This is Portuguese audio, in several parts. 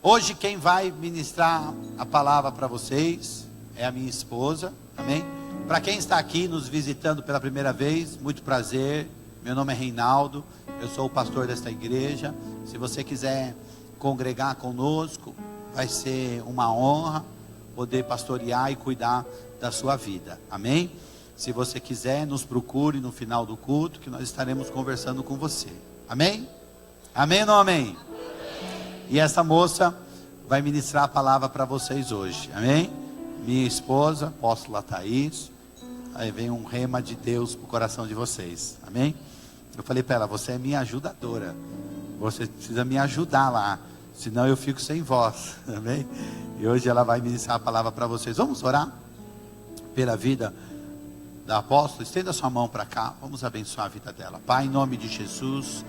Hoje quem vai ministrar a palavra para vocês é a minha esposa, amém? Para quem está aqui nos visitando pela primeira vez, muito prazer. Meu nome é Reinaldo, eu sou o pastor desta igreja. Se você quiser congregar conosco, vai ser uma honra poder pastorear e cuidar da sua vida, amém? Se você quiser, nos procure no final do culto, que nós estaremos conversando com você, amém? Amém ou não amém? E essa moça vai ministrar a palavra para vocês hoje, amém? Minha esposa, apóstola Thaís. Aí vem um rema de Deus para o coração de vocês, amém? Eu falei para ela, você é minha ajudadora, você precisa me ajudar lá, senão eu fico sem voz, amém? E hoje ela vai ministrar a palavra para vocês. Vamos orar pela vida da apóstola? Estenda sua mão para cá, vamos abençoar a vida dela. Pai, em nome de Jesus,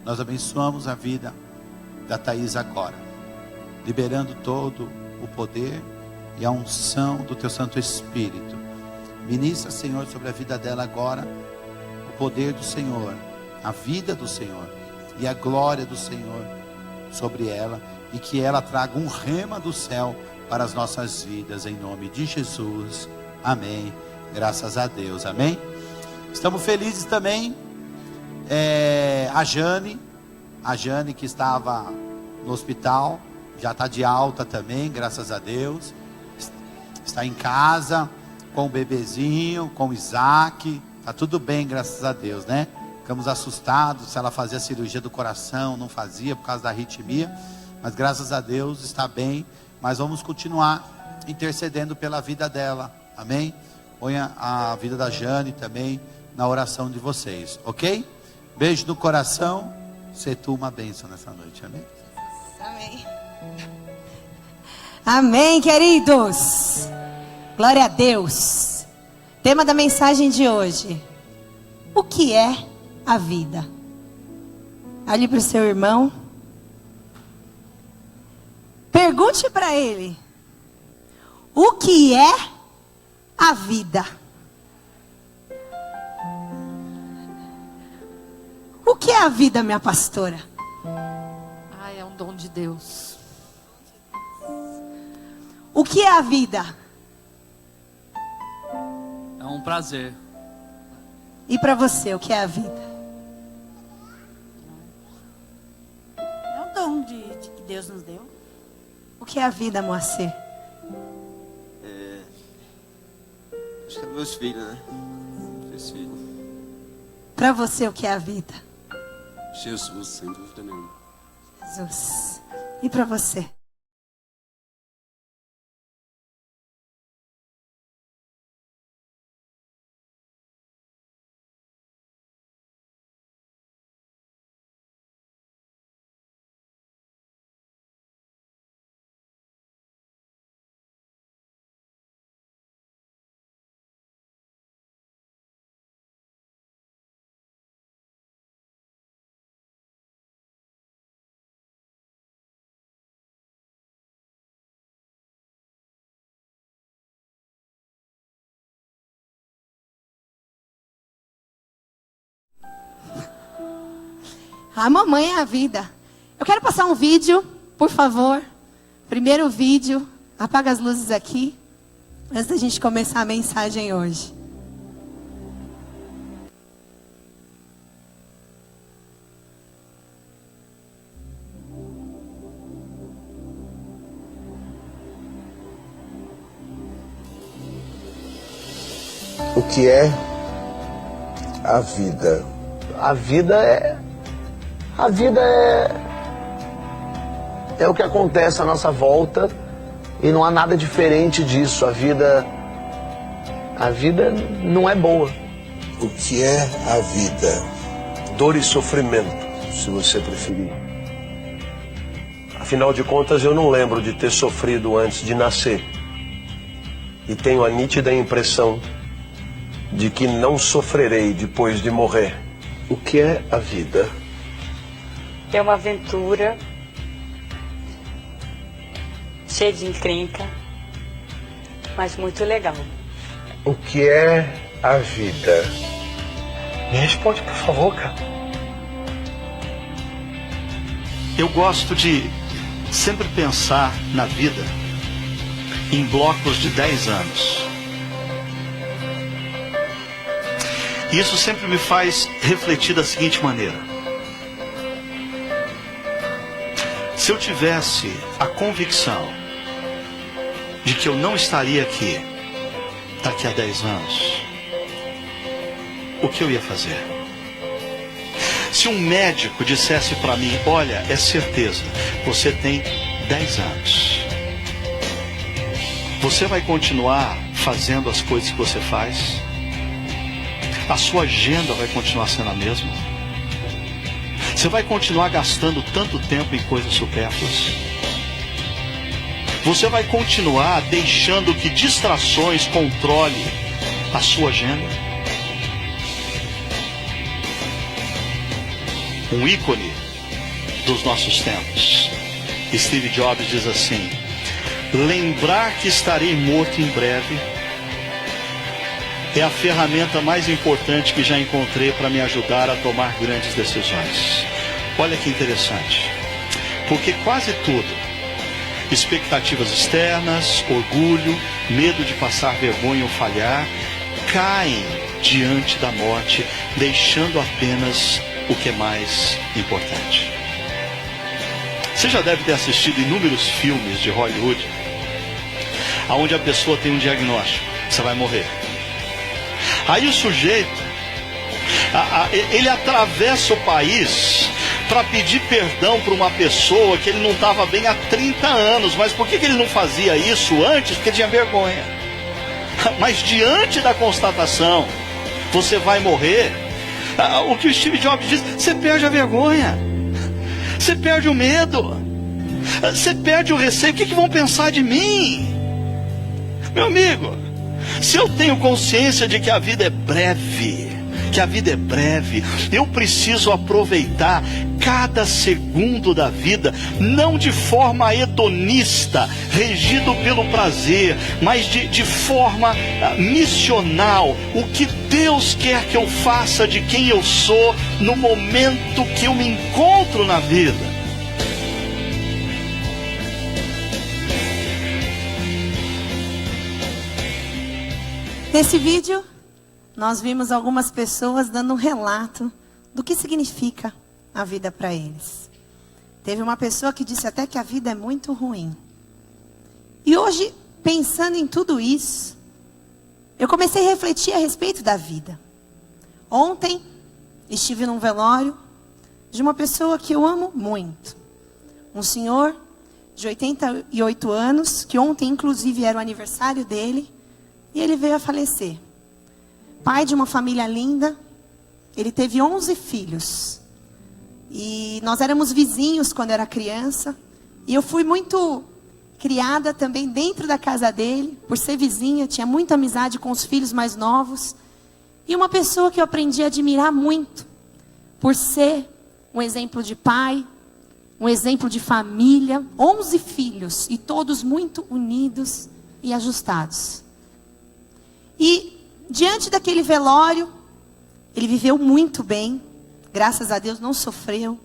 nós abençoamos a vida da Thaís agora, liberando todo o poder e a unção do Teu Santo Espírito. Ministra, Senhor, sobre a vida dela agora, o poder do Senhor, a vida do Senhor e a glória do Senhor sobre ela, e que ela traga um rema do céu para as nossas vidas, em nome de Jesus, amém, graças a Deus, amém. Estamos felizes também, a Jane que estava no hospital, já está de alta também, graças a Deus, está em casa, com o bebezinho, com o Isaac, está tudo bem, graças a Deus, né? Ficamos assustados se ela fazia cirurgia do coração, não fazia por causa da arritmia, mas graças a Deus está bem. Mas vamos continuar intercedendo pela vida dela, amém? Ponha a vida da Jane também na oração de vocês, ok? Beijo no coração, se tu uma bênção nessa noite, amém? Amém. Amém, queridos. Glória a Deus. Tema da mensagem de hoje: o que é a vida? Olhe para o seu irmão, pergunte para ele: o que é a vida? O que é a vida, minha pastora? É um dom de Deus. O que é a vida? É um prazer. E para você, o que é a vida? É um dom que Deus nos deu. O que é a vida, Moacir? Acho que é meus filhos, né? Meus filhos. Para você, o que é a vida? Jesus, sem dúvida nenhuma. Jesus. E para você? A mamãe é a vida. Eu quero passar um vídeo, por favor. Primeiro vídeo. Apaga as luzes aqui, antes da gente começar a mensagem hoje. O que é a vida? A vida é o que acontece à nossa volta e não há nada diferente disso. A vida não é boa. O que é a vida? Dor e sofrimento, se você preferir. Afinal de contas, eu não lembro de ter sofrido antes de nascer. E tenho a nítida impressão de que não sofrerei depois de morrer. O que é a vida? É uma aventura cheia de encrenca, mas muito legal. O que é a vida? Me responde, por favor, cara. Eu gosto de sempre pensar na vida em blocos de 10 anos. E isso sempre me faz refletir da seguinte maneira: se eu tivesse a convicção de que eu não estaria aqui daqui a 10 anos, o que eu ia fazer? Se um médico dissesse para mim: olha, é certeza, você tem 10 anos, você vai continuar fazendo as coisas que você faz? A sua agenda vai continuar sendo a mesma? Você vai continuar gastando tanto tempo em coisas supérfluas? Você vai continuar deixando que distrações controlem a sua agenda? Um ícone dos nossos tempos, Steve Jobs, diz assim: lembrar que estarei morto em breve é a ferramenta mais importante que já encontrei para me ajudar a tomar grandes decisões. Olha que interessante, porque quase tudo, expectativas externas, orgulho, medo de passar vergonha ou falhar, caem diante da morte, deixando apenas o que é mais importante. Você já deve ter assistido inúmeros filmes de Hollywood, onde a pessoa tem um diagnóstico: você vai morrer. Aí o sujeito, ele atravessa o país para pedir perdão para uma pessoa que ele não estava bem há 30 anos. Mas por que ele não fazia isso antes? Porque tinha vergonha. Mas diante da constatação, você vai morrer, o que o Steve Jobs diz: você perde a vergonha, você perde o medo, você perde o receio. O que vão pensar de mim? Meu amigo, se eu tenho consciência de que a vida é breve, eu preciso aproveitar cada segundo da vida, não de forma hedonista, regido pelo prazer, mas de forma missional. O que Deus quer que eu faça de quem eu sou no momento que eu me encontro na vida. Nesse vídeo, nós vimos algumas pessoas dando um relato do que significa a vida para eles. Teve uma pessoa que disse até que a vida é muito ruim. E hoje, pensando em tudo isso, eu comecei a refletir a respeito da vida. Ontem, estive num velório de uma pessoa que eu amo muito. Um senhor de 88 anos, que ontem inclusive era o aniversário dele, e ele veio a falecer. Pai de uma família linda, ele teve 11 filhos. E nós éramos vizinhos quando era criança. E eu fui muito criada também dentro da casa dele, por ser vizinha, tinha muita amizade com os filhos mais novos. E uma pessoa que eu aprendi a admirar muito, por ser um exemplo de pai, um exemplo de família, 11 filhos, e todos muito unidos e ajustados. E diante daquele velório, ele viveu muito bem, graças a Deus não sofreu,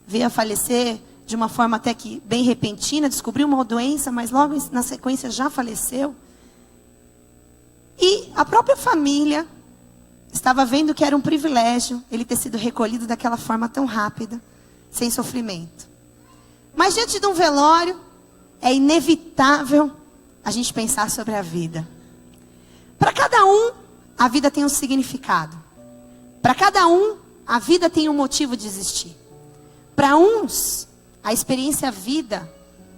veio a falecer de uma forma até que bem repentina, descobriu uma doença, mas logo na sequência já faleceu. E a própria família estava vendo que era um privilégio ele ter sido recolhido daquela forma tão rápida, sem sofrimento. Mas diante de um velório, é inevitável a gente pensar sobre a vida. Para cada um, a vida tem um significado. Para cada um, a vida tem um motivo de existir. Para uns, a experiência vida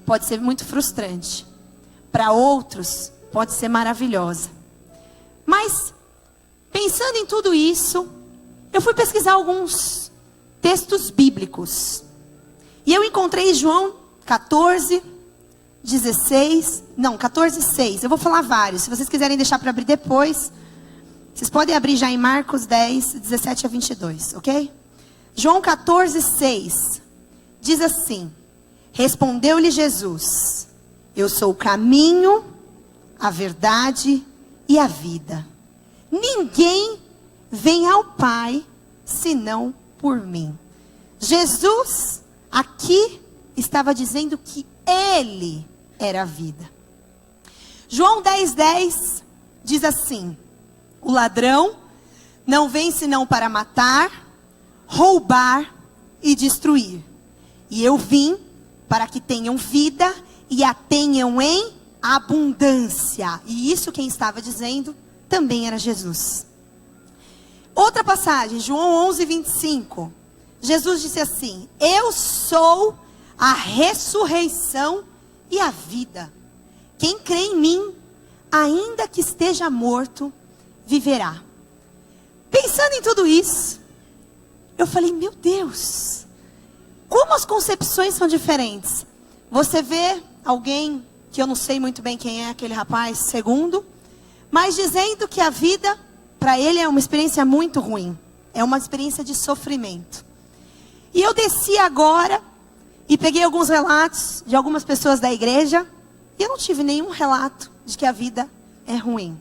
pode ser muito frustrante. Para outros, pode ser maravilhosa. Mas, pensando em tudo isso, eu fui pesquisar alguns textos bíblicos. E eu encontrei João 14, 6. Eu vou falar vários. Se vocês quiserem deixar para abrir depois, vocês podem abrir já em Marcos 10, 17 a 22, ok? João 14, 6. Diz assim: respondeu-lhe Jesus: eu sou o caminho, a verdade e a vida. Ninguém vem ao Pai senão por mim. Jesus aqui estava dizendo que Ele era a vida. João 10:10 diz assim: o ladrão não vem senão para matar, roubar e destruir. E eu vim para que tenham vida e a tenham em abundância. E isso quem estava dizendo também era Jesus. Outra passagem, João 11:25. Jesus disse assim: eu sou a ressurreição e a vida. Quem crê em mim, ainda que esteja morto, viverá. Pensando em tudo isso, eu falei, meu Deus, como as concepções são diferentes. Você vê alguém, que eu não sei muito bem quem é aquele rapaz, segundo, mas dizendo que a vida, para ele, é uma experiência muito ruim. É uma experiência de sofrimento. E eu desci agora e peguei alguns relatos de algumas pessoas da igreja. E eu não tive nenhum relato de que a vida é ruim.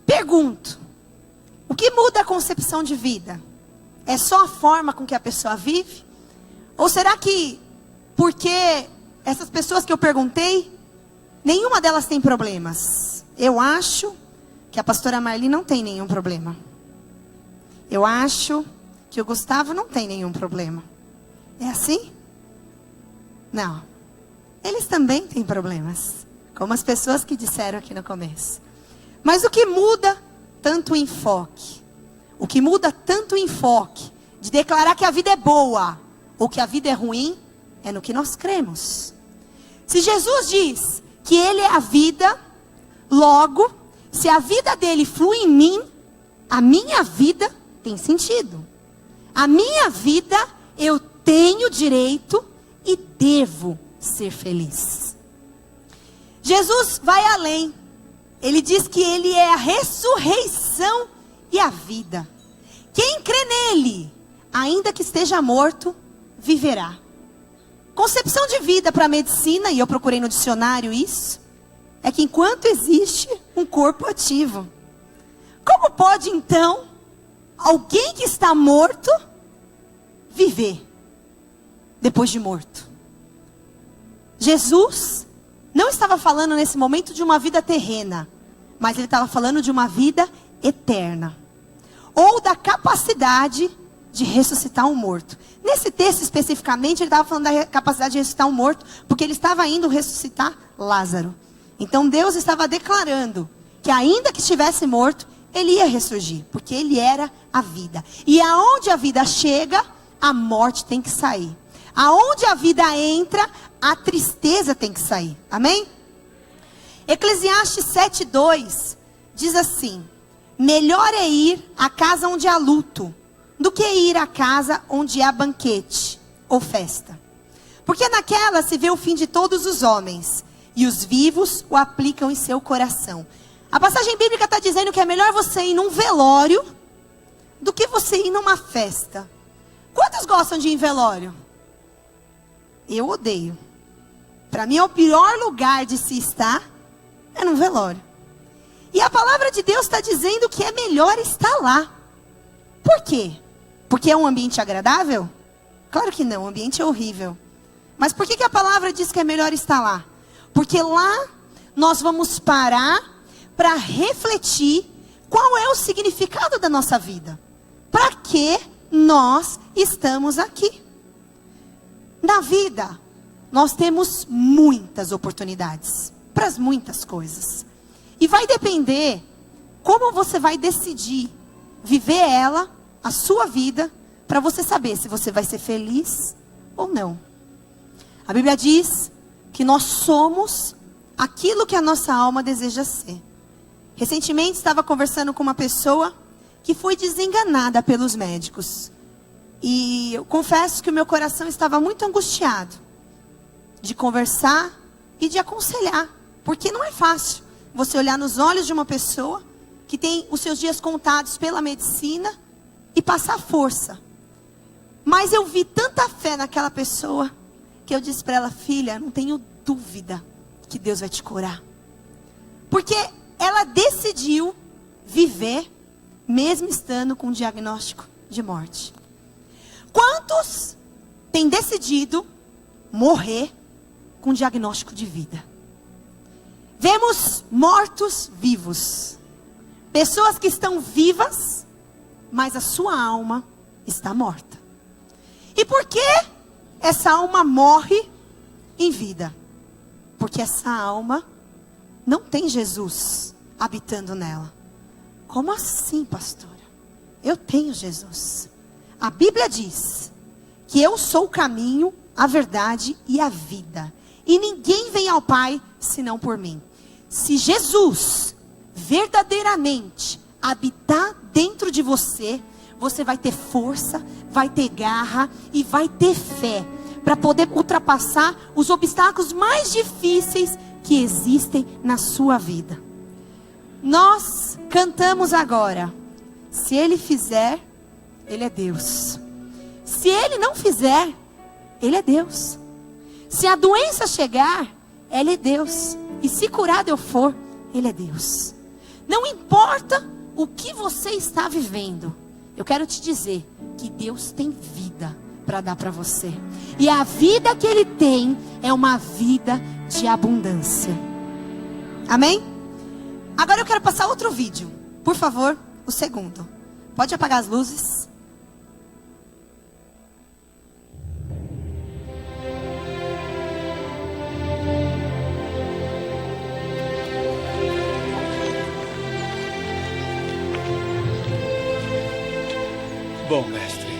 Pergunto, o que muda a concepção de vida? É só a forma com que a pessoa vive? Ou será que, porque essas pessoas que eu perguntei, nenhuma delas tem problemas? Eu acho que a pastora Marli não tem nenhum problema. Eu acho que o Gustavo não tem nenhum problema. É assim? Não. Eles também têm problemas, como as pessoas que disseram aqui no começo. Mas o que muda tanto o enfoque? O que muda tanto o enfoque de declarar que a vida é boa ou que a vida é ruim, é no que nós cremos. Se Jesus diz que Ele é a vida, logo, se a vida dele flui em mim, a minha vida tem sentido. A minha vida eu tenho direito e devo ser feliz. Jesus vai além. Ele diz que Ele é a ressurreição e a vida. Quem crê nele, ainda que esteja morto, viverá. Concepção de vida para a medicina, e eu procurei no dicionário isso, é que enquanto existe um corpo ativo. Como pode então alguém que está morto viver depois de morto? Jesus não estava falando nesse momento de uma vida terrena, mas Ele estava falando de uma vida eterna. Ou da capacidade de ressuscitar um morto. Nesse texto especificamente, ele estava falando da capacidade de ressuscitar um morto, porque ele estava indo ressuscitar Lázaro. Então Deus estava declarando que ainda que estivesse morto, ele ia ressurgir, porque ele era a vida. E aonde a vida chega, a morte tem que sair. Aonde a vida entra, a tristeza tem que sair. Amém? Eclesiastes 7:2 diz assim: melhor é ir à casa onde há luto, do que ir à casa onde há banquete ou festa. Porque naquela se vê o fim de todos os homens, e os vivos o aplicam em seu coração. A passagem bíblica está dizendo que é melhor você ir num velório do que você ir numa festa. Quantos gostam de ir em velório? Eu odeio. Para mim é o pior lugar de se estar, é num velório. E a palavra de Deus está dizendo que é melhor estar lá. Por quê? Porque é um ambiente agradável? Claro que não, o ambiente é horrível. Mas por que a palavra diz que é melhor estar lá? Porque lá nós vamos parar para refletir qual é o significado da nossa vida. Para que nós estamos aqui? Na vida, nós temos muitas oportunidades para muitas coisas. E vai depender como você vai decidir viver ela, a sua vida, para você saber se você vai ser feliz ou não. A Bíblia diz que nós somos aquilo que a nossa alma deseja ser. Recentemente estava conversando com uma pessoa que foi desenganada pelos médicos. E eu confesso que o meu coração estava muito angustiado de conversar e de aconselhar. Porque não é fácil você olhar nos olhos de uma pessoa que tem os seus dias contados pela medicina e passar força. Mas eu vi tanta fé naquela pessoa que eu disse para ela: filha, não tenho dúvida que Deus vai te curar. Porque ela decidiu viver mesmo estando com um diagnóstico de morte. Quantos têm decidido morrer com diagnóstico de vida. Vemos mortos vivos. Pessoas que estão vivas, mas a sua alma está morta. E por que essa alma morre em vida? Porque essa alma não tem Jesus habitando nela. Como assim, pastora? Eu tenho Jesus. A Bíblia diz que eu sou o caminho, a verdade e a vida. E ninguém vem ao Pai senão por mim. Se Jesus verdadeiramente habitar dentro de você, você vai ter força, vai ter garra e vai ter fé para poder ultrapassar os obstáculos mais difíceis que existem na sua vida. Nós cantamos agora: se Ele fizer, Ele é Deus. Se Ele não fizer, Ele é Deus. Se a doença chegar, Ele é Deus. E se curado eu for, Ele é Deus. Não importa o que você está vivendo, eu quero te dizer que Deus tem vida para dar para você. E a vida que Ele tem é uma vida de abundância. Amém? Agora eu quero passar outro vídeo. Por favor, o segundo. Pode apagar as luzes. Bom, mestre,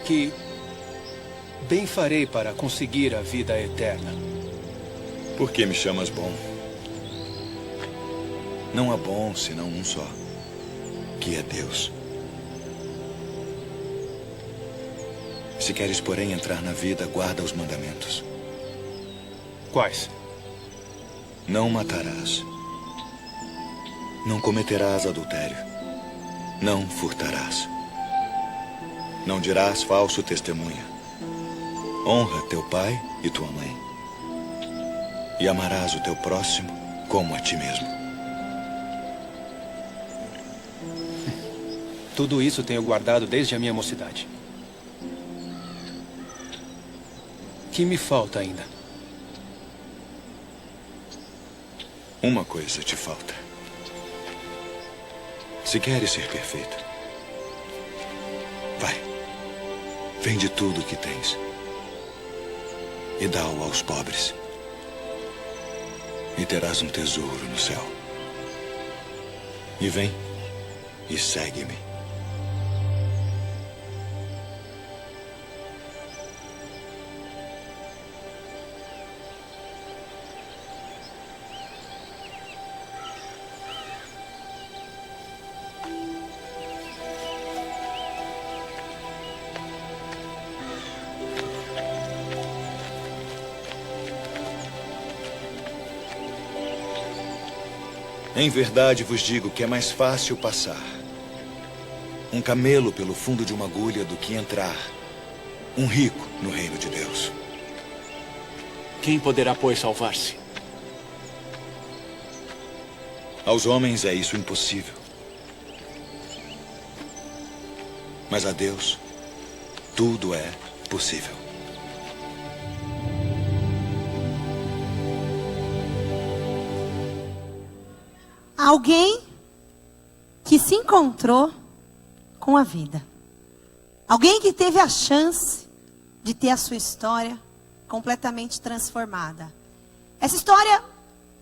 que bem farei para conseguir a vida eterna? Por que me chamas bom? Não há bom senão um só, que é Deus. Se queres, porém, entrar na vida, guarda os mandamentos. Quais? Não matarás. Não cometerás adultério. Não furtarás. Não dirás falso testemunho. Honra teu pai e tua mãe. E amarás o teu próximo como a ti mesmo. Tudo isso tenho guardado desde a minha mocidade. Que me falta ainda? Uma coisa te falta. Se queres ser perfeito, vai, vende tudo o que tens e dá-o aos pobres, e terás um tesouro no céu. E vem e segue-me. Em verdade vos digo que é mais fácil passar um camelo pelo fundo de uma agulha do que entrar um rico no reino de Deus. Quem poderá, pois, salvar-se? Aos homens é isso impossível. Mas a Deus tudo é possível. Alguém que se encontrou com a vida. Alguém que teve a chance de ter a sua história completamente transformada. Essa história,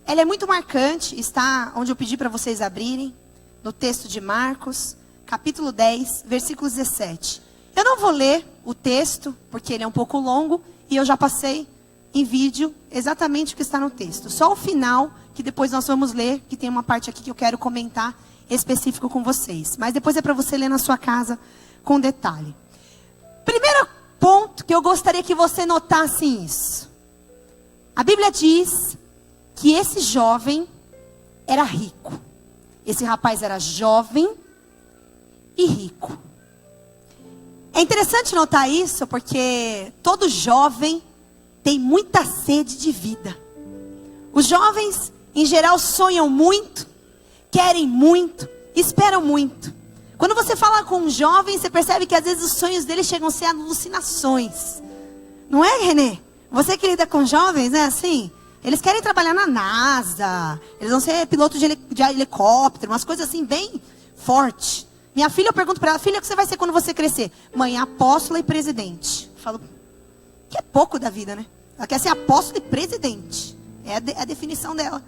ela é muito marcante, está onde eu pedi para vocês abrirem, no texto de Marcos, capítulo 10, versículo 17. Eu não vou ler o texto, porque ele é um pouco longo, e eu já passei em vídeo exatamente o que está no texto. Só o final, que depois nós vamos ler, que tem uma parte aqui que eu quero comentar específico com vocês. Mas depois é para você ler na sua casa com detalhe. Primeiro ponto que eu gostaria que você notasse isso. A Bíblia diz que esse jovem era rico. Esse rapaz era jovem e rico. É interessante notar isso porque todo jovem tem muita sede de vida. Os jovens, em geral, sonham muito, querem muito, esperam muito. Quando você fala com um jovem, você percebe que às vezes os sonhos dele chegam a ser alucinações. Não é, Renê? Você que lida com jovens, né, assim, eles querem trabalhar na NASA, eles vão ser piloto de helicóptero, umas coisas assim bem fortes. Minha filha, eu pergunto para ela, filha, o que você vai ser quando você crescer? Mãe, apóstola e presidente. Eu falo, que é pouco da vida, né? Ela quer ser apóstola e presidente. É a definição dela.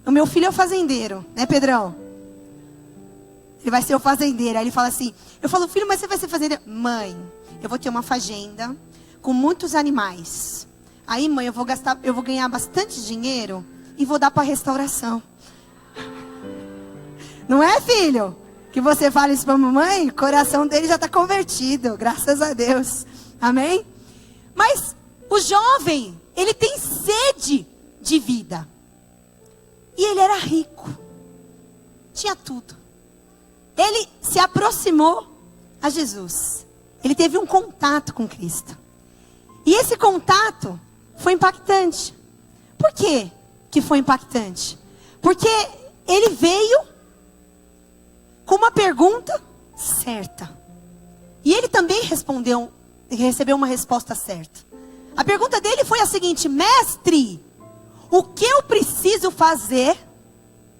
O meu filho é o fazendeiro, né, Pedrão? Ele vai ser o fazendeiro. Aí ele fala assim, eu falo, filho, mas você vai ser fazendeiro? Mãe, eu vou ter uma fazenda com muitos animais. Aí, mãe, eu vou ganhar bastante dinheiro e vou dar para restauração. Não é, filho? Que você fala isso para a mamãe, o coração dele já está convertido, graças a Deus. Amém? Mas o jovem, ele tem sede de vida. E ele era rico. Tinha tudo. Ele se aproximou a Jesus. Ele teve um contato com Cristo. E esse contato foi impactante. Por quê que foi impactante? Porque ele veio com uma pergunta certa. E ele também recebeu uma resposta certa. A pergunta dele foi a seguinte: mestre, o que eu preciso fazer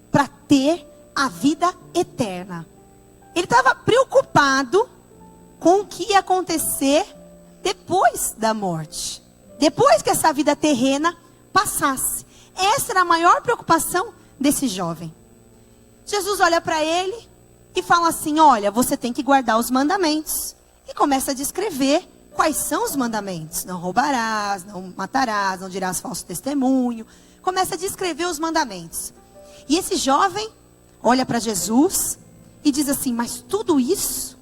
para ter a vida eterna? Ele estava preocupado com o que ia acontecer depois da morte. Depois que essa vida terrena passasse. Essa era a maior preocupação desse jovem. Jesus olha para ele e fala assim, olha, você tem que guardar os mandamentos. E começa a descrever quais são os mandamentos. Não roubarás, não matarás, não dirás falso testemunho. Começa a descrever os mandamentos. E esse jovem olha para Jesus e diz assim, mas tudo isso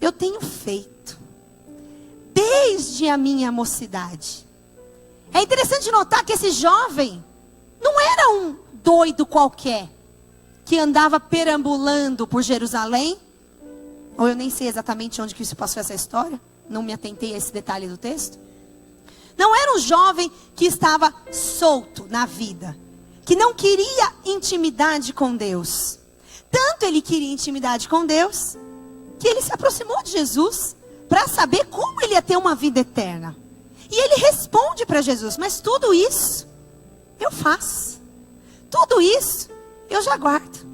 eu tenho feito desde a minha mocidade. É interessante notar que esse jovem não era um doido qualquer que andava perambulando por Jerusalém. Ou eu nem sei exatamente onde que isso passou essa história. Não me atentei a esse detalhe do texto. Não era um jovem que estava solto na vida, que não queria intimidade com Deus. Tanto ele queria intimidade com Deus, que ele se aproximou de Jesus para saber como ele ia ter uma vida eterna. E ele responde para Jesus, mas tudo isso eu faço. Tudo isso eu já guardo.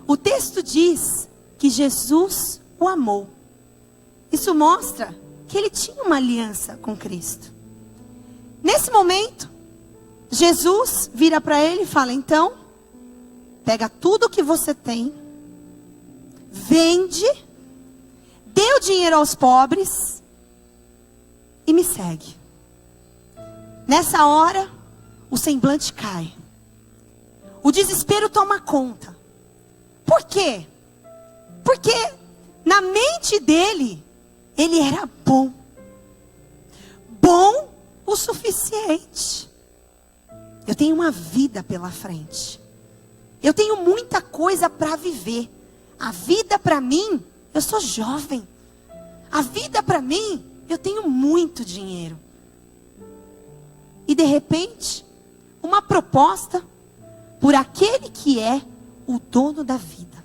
O texto diz que Jesus o amou. Isso mostra que ele tinha uma aliança com Cristo. Nesse momento, Jesus vira para ele e fala, então, pega tudo que você tem, vende, dê o dinheiro aos pobres e me segue. Nessa hora, o semblante cai. O desespero toma conta. Por quê? Porque na mente dele, ele era bom. Bom o suficiente. Eu tenho uma vida pela frente. Eu tenho muita coisa para viver. A vida para mim, eu sou jovem. A vida para mim, eu tenho muito dinheiro. E de repente, uma proposta por aquele que é o dono da vida.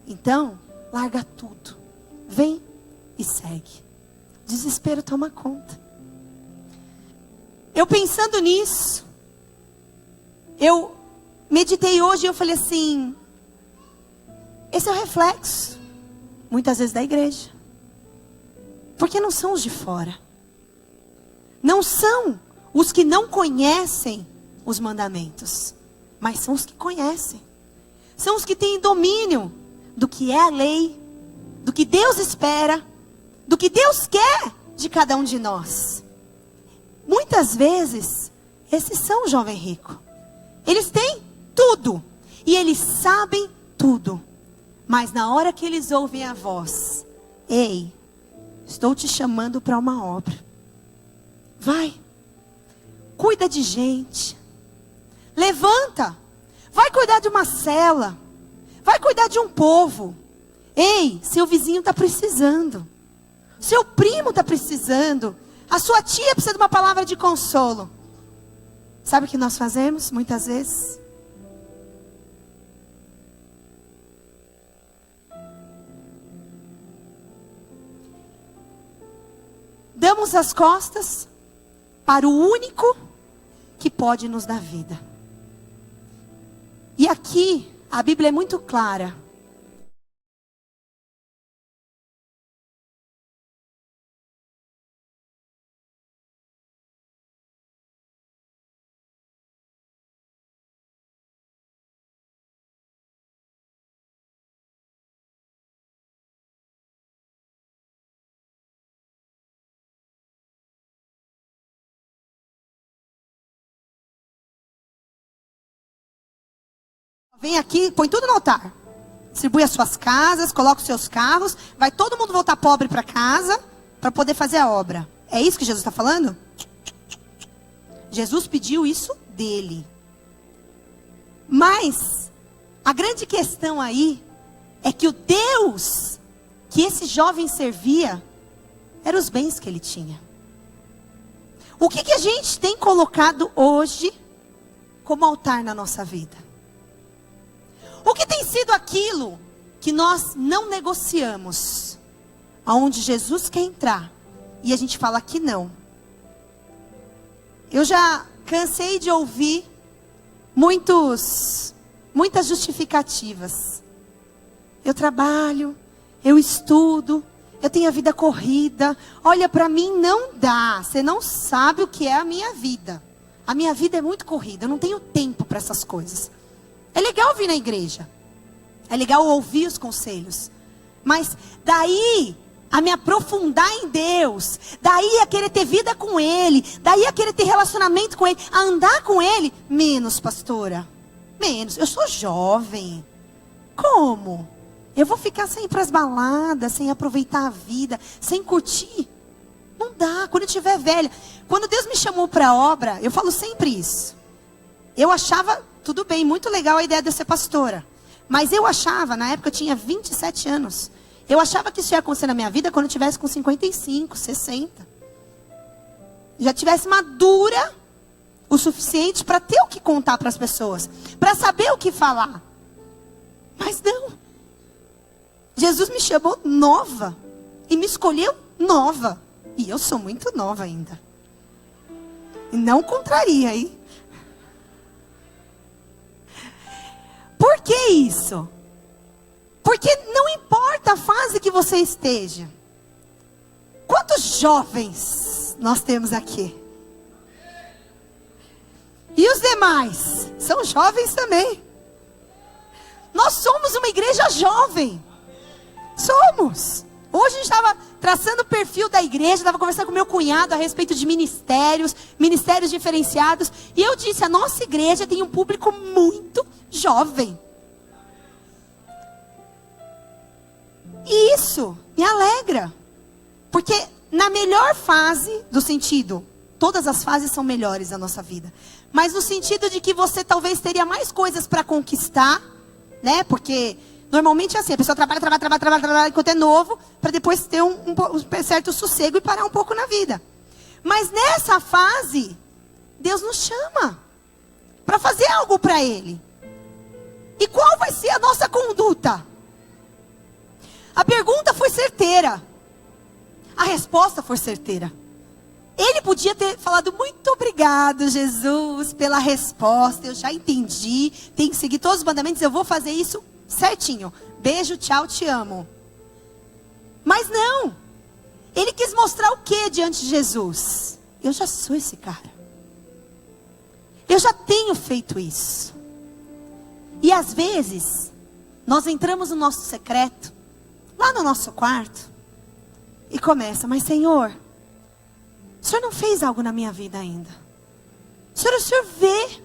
Então, larga tudo. Vem e segue. Desespero toma conta. Eu pensando nisso, eu meditei hoje e eu falei assim, esse é o reflexo, muitas vezes, da igreja. Porque não são os de fora. Não são os que não conhecem os mandamentos. Mas são os que conhecem. São os que têm domínio do que é a lei, do que Deus espera, do que Deus quer de cada um de nós. Muitas vezes, esses são o jovem rico. Eles têm tudo. E eles sabem tudo. Mas na hora que eles ouvem a voz, ei, estou te chamando para uma obra. Vai. Cuida de gente. Levanta. Vai cuidar de uma cela. Vai cuidar de um povo. Ei, seu vizinho está precisando. Seu primo está precisando. A sua tia precisa de uma palavra de consolo. Sabe o que nós fazemos muitas vezes? Damos as costas, para o único que pode nos dar vida. E aqui, a Bíblia é muito clara. Vem aqui, põe tudo no altar. Distribui as suas casas, coloca os seus carros. Vai todo mundo voltar pobre para casa para poder fazer a obra. É isso que Jesus está falando? Jesus pediu isso dele. Mas a grande questão aí é que o Deus que esse jovem servia eram os bens que ele tinha. O que a gente tem colocado hoje como altar na nossa vida? O que tem sido aquilo que nós não negociamos? Aonde Jesus quer entrar e a gente fala que não. Eu já cansei de ouvir muitas justificativas. Eu trabalho, eu estudo, eu tenho a vida corrida. Olha, para mim não dá. Você não sabe o que é a minha vida. A minha vida é muito corrida, eu não tenho tempo para essas coisas. É legal vir na igreja. É legal ouvir os conselhos. Mas daí a me aprofundar em Deus, daí a querer ter vida com Ele, daí a querer ter relacionamento com Ele, a andar com Ele, menos, pastora. Menos. Eu sou jovem. Como? Eu vou ficar sem ir para as baladas, sem aproveitar a vida, sem curtir? Não dá. Quando eu estiver velha. Quando Deus me chamou para a obra, eu falo sempre isso. Eu achava, tudo bem, muito legal a ideia de eu ser pastora. Mas eu achava, na época eu tinha 27 anos. Eu achava que isso ia acontecer na minha vida quando eu tivesse com 55, 60. Já tivesse madura o suficiente para ter o que contar para as pessoas. Para saber o que falar. Mas não. Jesus me chamou nova. E me escolheu nova. E eu sou muito nova ainda. E não contraria, hein? Por que isso? Porque não importa a fase que você esteja. Quantos jovens nós temos aqui? E os demais? São jovens também. Nós somos uma igreja jovem. Somos. Hoje a gente estava traçando o perfil da igreja, estava conversando com meu cunhado a respeito de ministérios diferenciados. E eu disse, a nossa igreja tem um público muito jovem. E isso me alegra. Porque na melhor fase do sentido, todas as fases são melhores na nossa vida. Mas no sentido de que você talvez teria mais coisas para conquistar, né? Porque normalmente é assim, a pessoa trabalha enquanto é novo, para depois ter um certo sossego e parar um pouco na vida. Mas nessa fase, Deus nos chama para fazer algo para Ele. E qual vai ser a nossa conduta? A pergunta foi certeira. A resposta foi certeira. Ele podia ter falado, muito obrigado, Jesus, pela resposta. Eu já entendi, tem que seguir todos os mandamentos, eu vou fazer isso certinho. Beijo, tchau, te amo. Mas não. Ele quis mostrar o que diante de Jesus? Eu já sou esse cara. Eu já tenho feito isso. E às vezes, nós entramos no nosso secreto, lá no nosso quarto, e começa, mas Senhor, o Senhor não fez algo na minha vida ainda. O Senhor vê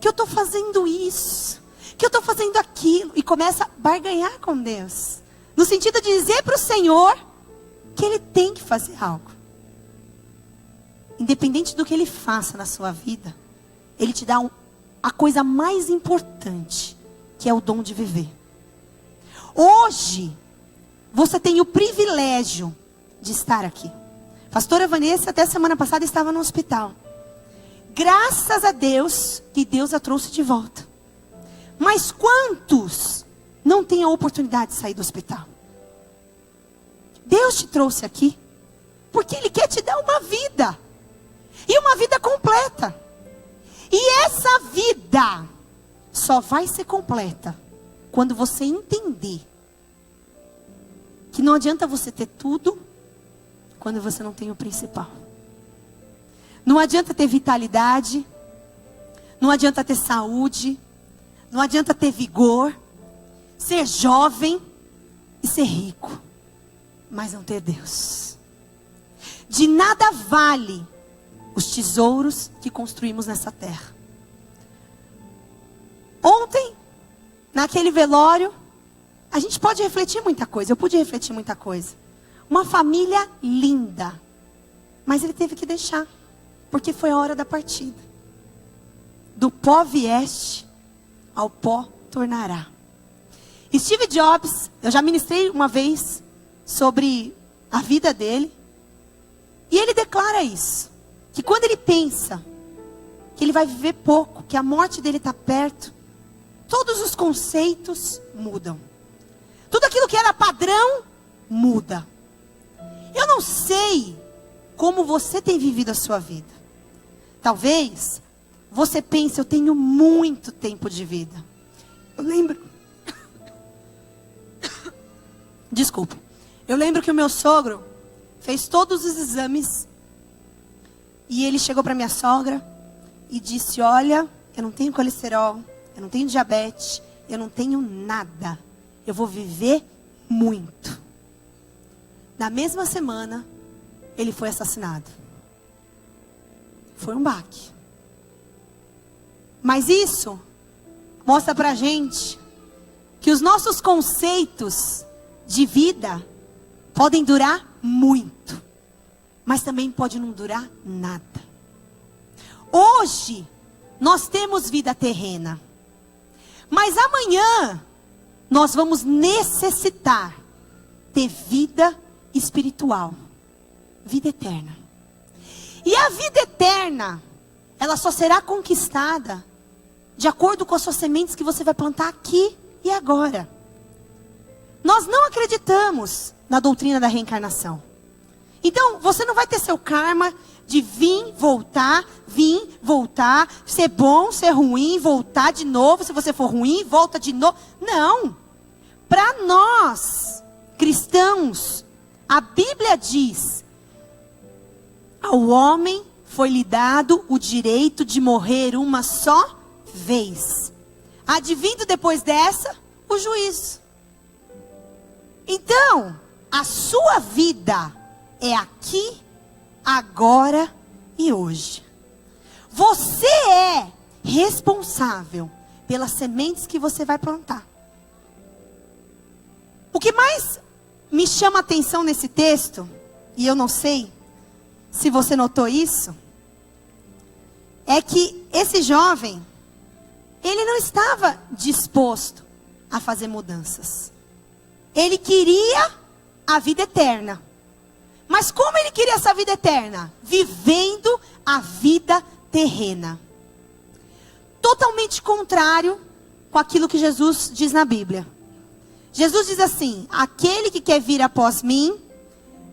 que eu estou fazendo isso, que eu estou fazendo aquilo, e começa a barganhar com Deus, no sentido de dizer para o Senhor que Ele tem que fazer algo. Independente do que Ele faça na sua vida, Ele te dá a coisa mais importante, que é o dom de viver. Hoje, você tem o privilégio de estar aqui. Pastora Vanessa, até semana passada, estava no hospital. Graças a Deus, que Deus a trouxe de volta. Mas quantos não têm a oportunidade de sair do hospital? Deus te trouxe aqui, porque Ele quer te dar uma vida. E uma vida completa. E essa vida só vai ser completa quando você entender que não adianta você ter tudo quando você não tem o principal. Não adianta ter vitalidade, não adianta ter saúde, não adianta ter vigor, ser jovem e ser rico, mas não ter Deus. De nada vale os tesouros que construímos nessa terra. Ontem, naquele velório, a gente pode refletir muita coisa. Eu pude refletir muita coisa. Uma família linda. Mas ele teve que deixar. Porque foi a hora da partida. Do pó vieste, ao pó tornará. Steve Jobs, eu já ministrei uma vez sobre a vida dele. E ele declara isso. Que quando ele pensa que ele vai viver pouco, que a morte dele está perto, todos os conceitos mudam. Tudo aquilo que era padrão, muda. Eu não sei como você tem vivido a sua vida. Talvez você pense, eu tenho muito tempo de vida. Eu lembro... Desculpa. Eu lembro que o meu sogro fez todos os exames. E ele chegou para minha sogra e disse, olha, eu não tenho colesterol, eu não tenho diabetes, eu não tenho nada. Eu vou viver muito. Na mesma semana, ele foi assassinado. Foi um baque. Mas isso mostra pra gente que os nossos conceitos de vida podem durar muito, mas também pode não durar nada. Hoje, nós temos vida terrena. Mas amanhã, nós vamos necessitar ter vida espiritual. Vida eterna. E a vida eterna, ela só será conquistada de acordo com as suas sementes que você vai plantar aqui e agora. Nós não acreditamos na doutrina da reencarnação. Então, você não vai ter seu karma de vir, voltar, ser bom, ser ruim, voltar de novo. Se você for ruim, volta de novo. Não. Para nós, cristãos, a Bíblia diz: ao homem foi-lhe dado o direito de morrer uma só vez. Advindo depois dessa, o juízo. Então, a sua vida é aqui, agora e hoje. Você é responsável pelas sementes que você vai plantar. O que mais me chama a atenção nesse texto, e eu não sei se você notou isso, é que esse jovem, ele não estava disposto a fazer mudanças. Ele queria a vida eterna. Mas como ele queria essa vida eterna? Vivendo a vida terrena. Totalmente contrário com aquilo que Jesus diz na Bíblia. Jesus diz assim: aquele que quer vir após mim,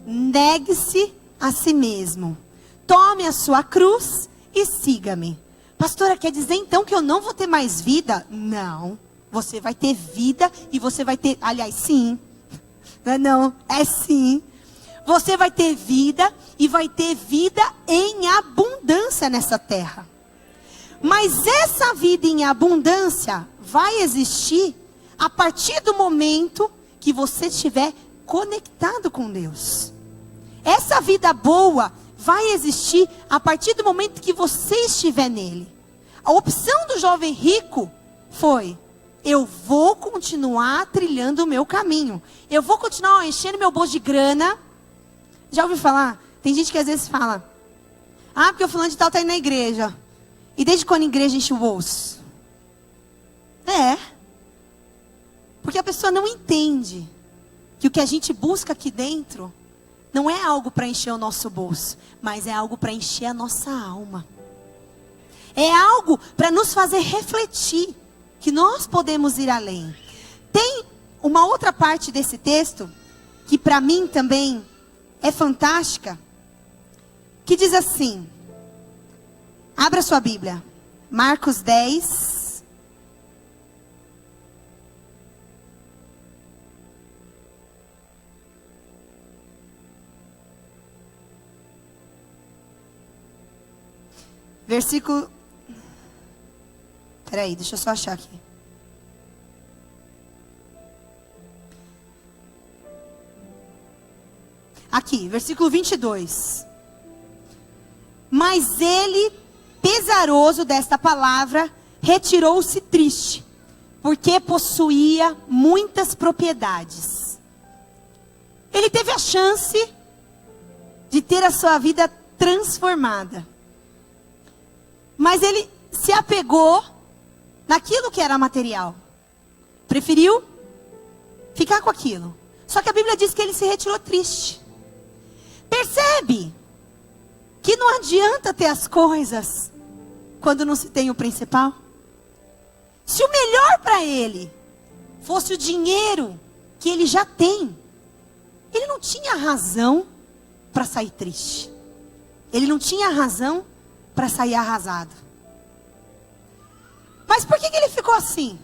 negue-se a si mesmo. Tome a sua cruz e siga-me. Pastora, quer dizer então que eu não vou ter mais vida? Não. Você vai ter vida e você vai ter... Aliás, sim. Não, é sim. Você vai ter vida e vai ter vida em abundância nessa terra. Mas essa vida em abundância vai existir a partir do momento que você estiver conectado com Deus. Essa vida boa vai existir a partir do momento que você estiver nele. A opção do jovem rico foi: eu vou continuar trilhando o meu caminho. Eu vou continuar enchendo meu bolso de grana. Já ouviu falar? Tem gente que às vezes fala: ah, porque o fulano de tal está indo na igreja. E desde quando a igreja enche o bolso? É. Porque a pessoa não entende que o que a gente busca aqui dentro não é algo para encher o nosso bolso, mas é algo para encher a nossa alma. É algo para nos fazer refletir que nós podemos ir além. Tem uma outra parte desse texto que para mim também é fantástica, que diz assim: Abra sua Bíblia. Marcos 10. Versículo... Peraí, deixa eu só achar aqui. Aqui, versículo 22. Mas ele, pesaroso desta palavra, retirou-se triste, porque possuía muitas propriedades. Ele teve a chance de ter a sua vida transformada. Mas ele se apegou naquilo que era material. Preferiu ficar com aquilo. Só que a Bíblia diz que ele se retirou triste. Percebe que não adianta ter as coisas quando não se tem o principal? Se o melhor para ele fosse o dinheiro que ele já tem, ele não tinha razão para sair triste. Ele não tinha razão para sair arrasado. Mas por que ele ficou assim?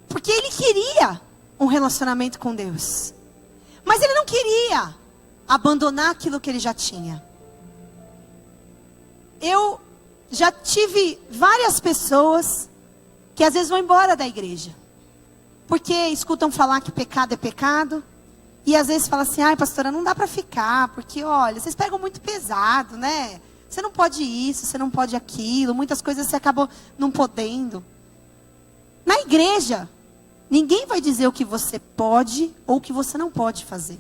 Porque ele queria um relacionamento com Deus. Mas ele não queria abandonar aquilo que ele já tinha. Eu já tive várias pessoas que às vezes vão embora da igreja. Porque escutam falar que pecado é pecado. E às vezes falam assim, ai pastora, não dá para ficar. Porque olha, vocês pegam muito pesado, né? Você não pode isso, você não pode aquilo. Muitas coisas você acabou não podendo. Na igreja, ninguém vai dizer o que você pode ou o que você não pode fazer.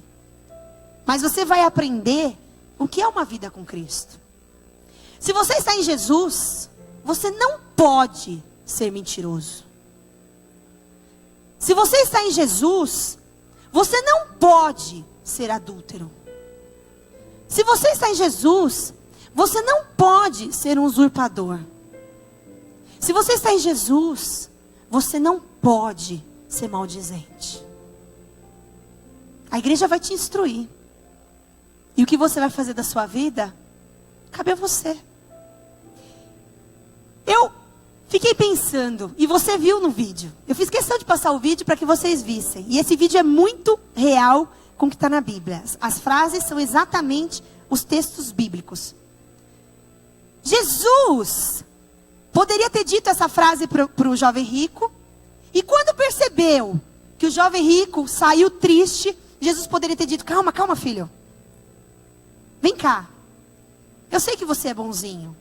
Mas você vai aprender o que é uma vida com Cristo. Se você está em Jesus, você não pode ser mentiroso. Se você está em Jesus, você não pode ser adúltero. Se você está em Jesus, você não pode ser um usurpador. Se você está em Jesus, você não pode ser maldizente. A igreja vai te instruir. E o que você vai fazer da sua vida, cabe a você. Eu fiquei pensando, e você viu no vídeo. Eu fiz questão de passar o vídeo para que vocês vissem. E esse vídeo é muito real com o que está na Bíblia. As frases são exatamente os textos bíblicos. Jesus poderia ter dito essa frase para o jovem rico. E quando percebeu que o jovem rico saiu triste, Jesus poderia ter dito, calma, calma filho. Vem cá. Eu sei que você é bonzinho.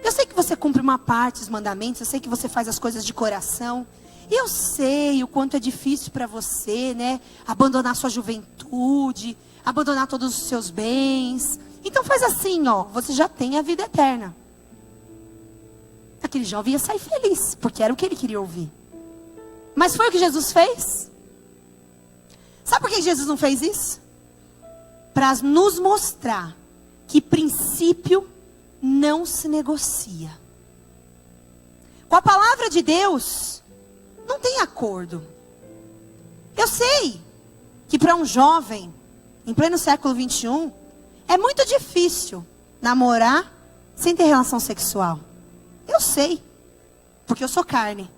Eu sei que você cumpre uma parte dos mandamentos. Eu sei que você faz as coisas de coração. Eu sei o quanto é difícil para você, né? Abandonar sua juventude. Abandonar todos os seus bens. Então faz assim, ó. Você já tem a vida eterna. Aquele jovem ia sair feliz. Porque era o que ele queria ouvir. Mas foi o que Jesus fez? Sabe por que Jesus não fez isso? Para nos mostrar que princípio não se negocia. Com a palavra de Deus, não tem acordo. Eu sei que para um jovem, em pleno século 21, é muito difícil namorar sem ter relação sexual. Eu sei, porque eu sou carne.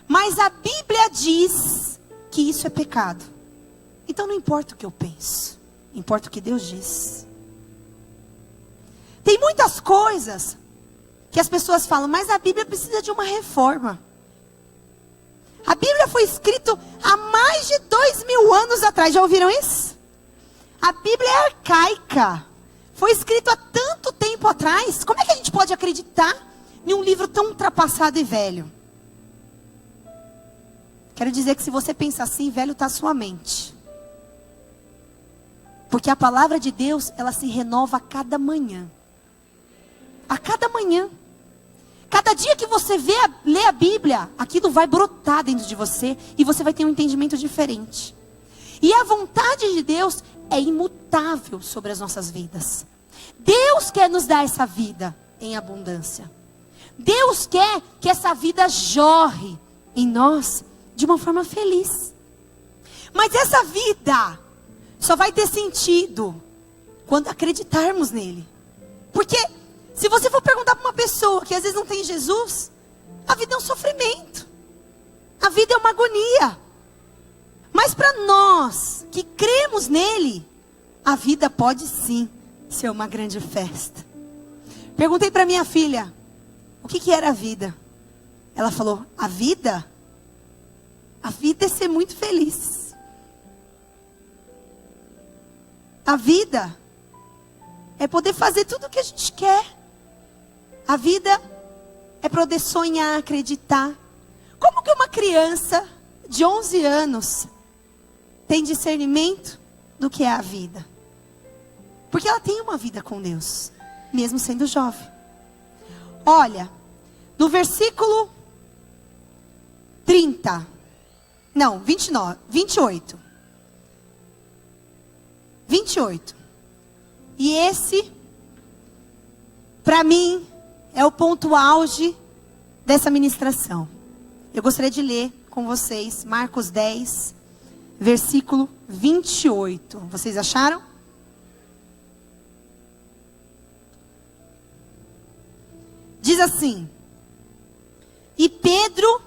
Mas a Bíblia diz que isso é pecado. Então não importa o que eu penso, importa o que Deus diz. Tem muitas coisas que as pessoas falam, mas a Bíblia precisa de uma reforma. A Bíblia foi escrita há mais de 2000 anos atrás. Já ouviram isso? A Bíblia é arcaica. Foi escrito há tanto tempo atrás. Como é que a gente pode acreditar em um livro tão ultrapassado e velho? Quero dizer que se você pensa assim, velho está a sua mente. Porque a palavra de Deus, ela se renova a cada manhã. A cada manhã. Cada dia que você lê a Bíblia, aquilo vai brotar dentro de você e você vai ter um entendimento diferente. E a vontade de Deus é imutável sobre as nossas vidas. Deus quer nos dar essa vida em abundância. Deus quer que essa vida jorre em nós de uma forma feliz. Mas essa vida só vai ter sentido quando acreditarmos nele. Porque Se você for perguntar para uma pessoa que às vezes não tem Jesus, a vida é um sofrimento. A vida é uma agonia. Mas para nós que cremos nele, a vida pode sim ser uma grande festa. Perguntei para minha filha, o que era a vida? Ela falou, a vida é ser muito feliz. A vida é poder fazer tudo o que a gente quer. A vida é poder sonhar, acreditar. Como que uma criança de 11 anos tem discernimento do que é a vida? Porque ela tem uma vida com Deus, mesmo sendo jovem. Olha, no versículo 28. E esse, para mim, é o ponto auge dessa ministração. Eu gostaria de ler com vocês Marcos 10, versículo 28. Vocês acharam? Diz assim: e Pedro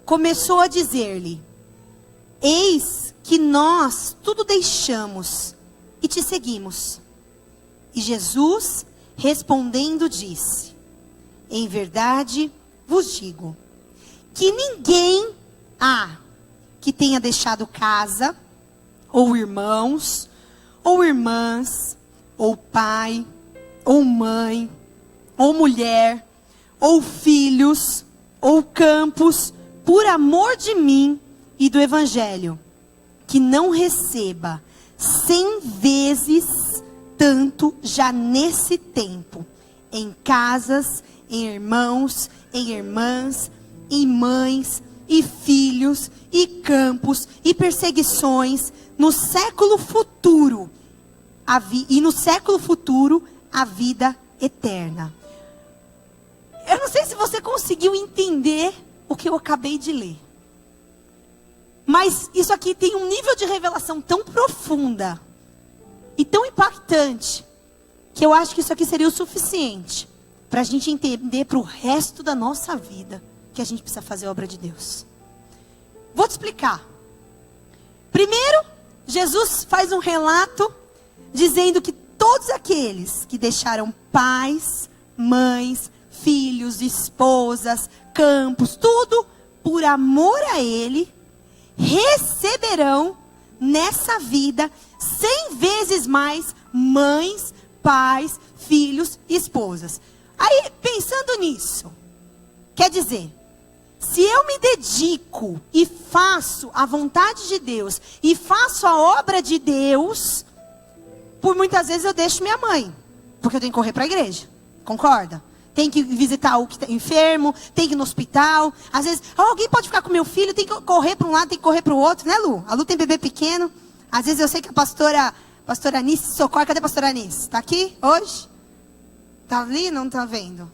começou a dizer-lhe: eis que nós tudo deixamos e te seguimos. E Jesus, respondendo, disse: em verdade vos digo, que ninguém há que tenha deixado casa, ou irmãos, ou irmãs, ou pai, ou mãe, ou mulher, ou filhos, ou campos, por amor de mim e do evangelho, que não receba 100 vezes tanto já nesse tempo, em casas, em irmãos, em irmãs, em mães, e filhos, e campos, e perseguições, no século futuro, e no século futuro, a vida eterna. Eu não sei se você conseguiu entender o que eu acabei de ler. Mas isso aqui tem um nível de revelação tão profunda e tão impactante, que eu acho que isso aqui seria o suficiente para a gente entender para o resto da nossa vida que a gente precisa fazer a obra de Deus. Vou te explicar. Primeiro, Jesus faz um relato dizendo que todos aqueles que deixaram pais, mães, filhos, esposas, campos, tudo por amor a Ele, receberão nessa vida 100 vezes mais mães, pais, filhos e esposas. Aí, pensando nisso, quer dizer, se eu me dedico e faço a vontade de Deus, e faço a obra de Deus, por muitas vezes eu deixo minha mãe, porque eu tenho que correr para a igreja, concorda? Tem que visitar o que está enfermo, tem que ir no hospital. Às vezes, alguém pode ficar com meu filho, tem que correr para um lado, tem que correr para o outro, né, Lu? A Lu tem bebê pequeno. Às vezes eu sei que a pastora Anice socorre. Cadê a pastora Anice? Está aqui hoje? Está ali? Não está vendo?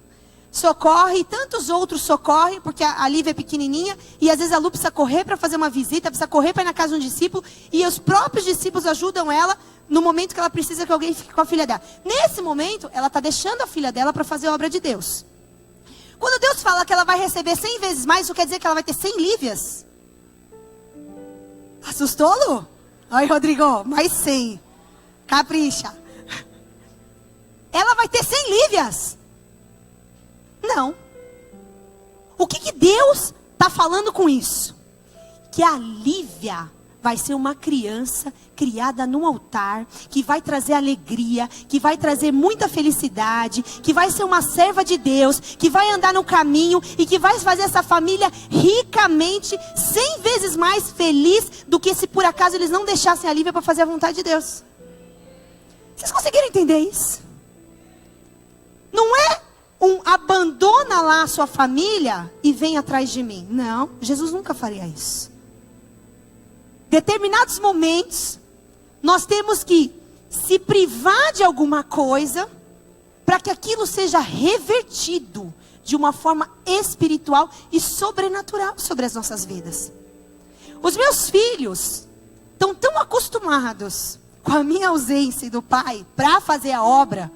Socorre, e tantos outros socorrem, porque a Lívia é pequenininha, e às vezes a Lu precisa correr para fazer uma visita, precisa correr para ir na casa de um discípulo, e os próprios discípulos ajudam ela no momento que ela precisa que alguém fique com a filha dela. Nesse momento, ela está deixando a filha dela para fazer a obra de Deus. Quando Deus fala que ela vai receber 100 vezes mais, isso quer dizer que ela vai ter 100 Lívias? Assustou, Lu? Oi, Rodrigo, mais 100. Capricha. Ela vai ter 100 Lívias? Não. O que Deus está falando com isso? Que a Lívia vai ser uma criança criada no altar, que vai trazer alegria, que vai trazer muita felicidade, que vai ser uma serva de Deus, que vai andar no caminho e que vai fazer essa família ricamente, 100 vezes mais feliz do que se por acaso eles não deixassem a Lívia para fazer a vontade de Deus. Vocês conseguiram entender isso? Não é abandona lá a sua família e vem atrás de mim. Não, Jesus nunca faria isso. Determinados momentos, nós temos que se privar de alguma coisa, para que aquilo seja revertido de uma forma espiritual e sobrenatural sobre as nossas vidas. Os meus filhos estão tão acostumados com a minha ausência e do pai para fazer a obra,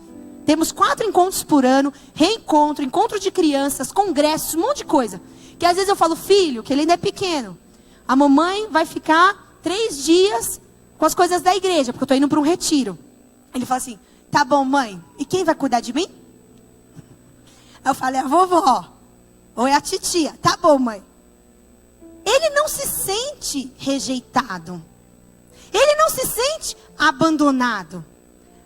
Temos 4 encontros por ano, reencontro, encontro de crianças, congressos, um monte de coisa. Que às vezes eu falo, filho, que ele ainda é pequeno. A mamãe vai ficar 3 dias com as coisas da igreja, porque eu estou indo para um retiro. Ele fala assim, tá bom, mãe, e quem vai cuidar de mim? Aí eu falei, a vovó, ou é a titia. Tá bom, mãe. Ele não se sente rejeitado. Ele não se sente abandonado.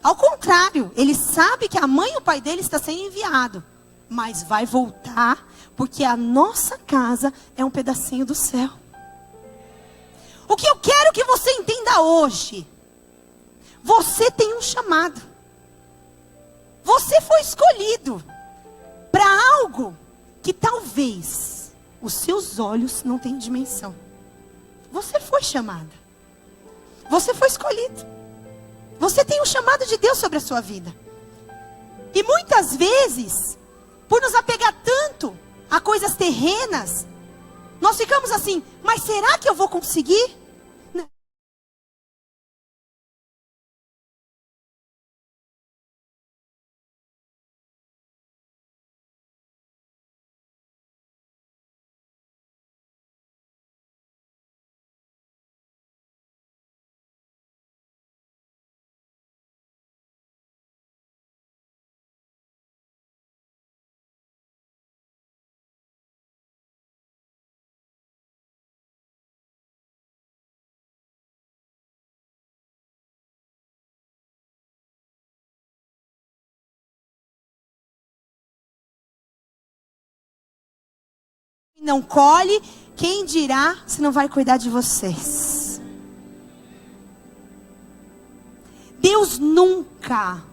Ao contrário, ele sabe que a mãe e o pai dele está sendo enviado. Mas vai voltar, porque a nossa casa é um pedacinho do céu. O que eu quero que você entenda hoje, você tem um chamado. Você foi escolhido para algo que talvez os seus olhos não tenham dimensão. Você foi chamada. Você foi escolhido. Você tem um chamado de Deus sobre a sua vida. E muitas vezes, por nos apegar tanto a coisas terrenas, nós ficamos assim, mas será que eu vou conseguir? Não colhe, quem dirá se não vai cuidar de vocês? Deus nunca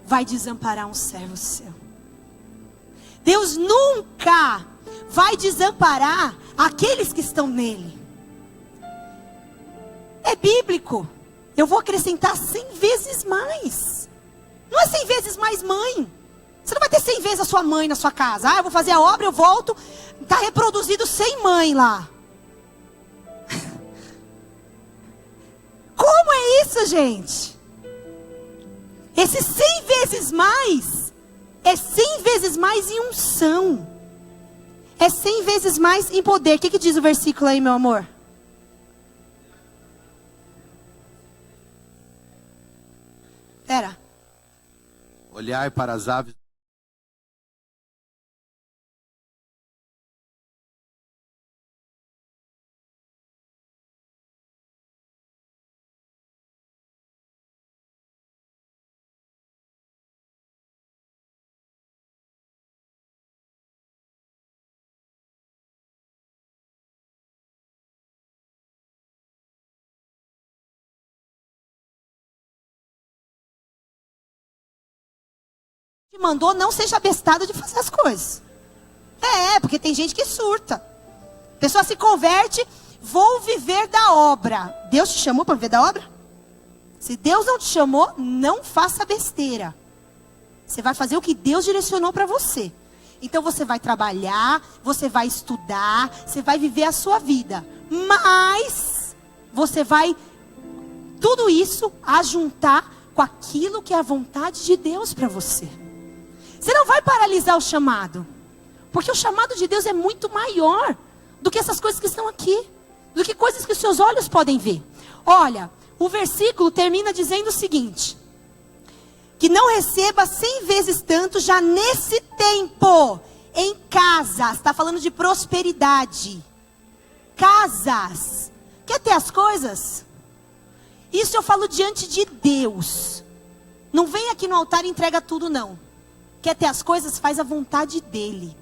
vai desamparar um servo seu. Deus nunca vai desamparar aqueles que estão nele. É bíblico. Eu vou acrescentar 100 vezes mais. Não é 100 vezes mais mãe. Você não vai ter 100 vezes a sua mãe na sua casa. Ah, eu vou fazer a obra, eu volto. Está reproduzido 100 mãe lá. Como é isso, gente? Esse 100 vezes mais é 100 vezes mais em unção. É 100 vezes mais em poder. O que diz o versículo aí, meu amor? Pera. Olhar para as aves. Te mandou, não seja abestado de fazer as coisas. Porque tem gente que surta. A pessoa se converte, vou viver da obra. Deus te chamou para viver da obra? Se Deus não te chamou, não faça besteira. Você vai fazer o que Deus direcionou para você. Então você vai trabalhar, você vai estudar, você vai viver a sua vida. Mas você vai tudo isso ajuntar com aquilo que é a vontade de Deus para você. Você não vai paralisar o chamado. Porque o chamado de Deus é muito maior do que essas coisas que estão aqui. Do que coisas que os seus olhos podem ver. Olha, o versículo termina dizendo o seguinte. Que não receba 100 vezes tanto já nesse tempo. Em casas. Está falando de prosperidade. Casas. Quer ter as coisas? Isso eu falo diante de Deus. Não vem aqui no altar e entrega tudo, não. Quer ter as coisas, faz a vontade dele.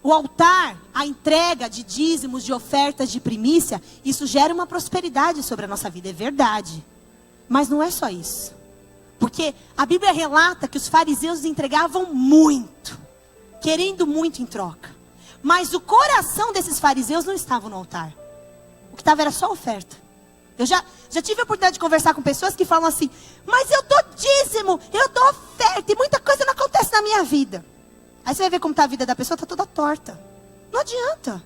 O altar, a entrega de dízimos, de ofertas, de primícia, isso gera uma prosperidade sobre a nossa vida, é verdade. Mas não é só isso. Porque a Bíblia relata que os fariseus entregavam muito, querendo muito em troca. Mas o coração desses fariseus não estava no altar. O que estava era só oferta. Eu já tive a oportunidade de conversar com pessoas que falam assim, mas eu dou dízimo, eu dou oferta, e muita coisa não acontece na minha vida. Aí você vai ver como está a vida da pessoa, está toda torta. Não adianta.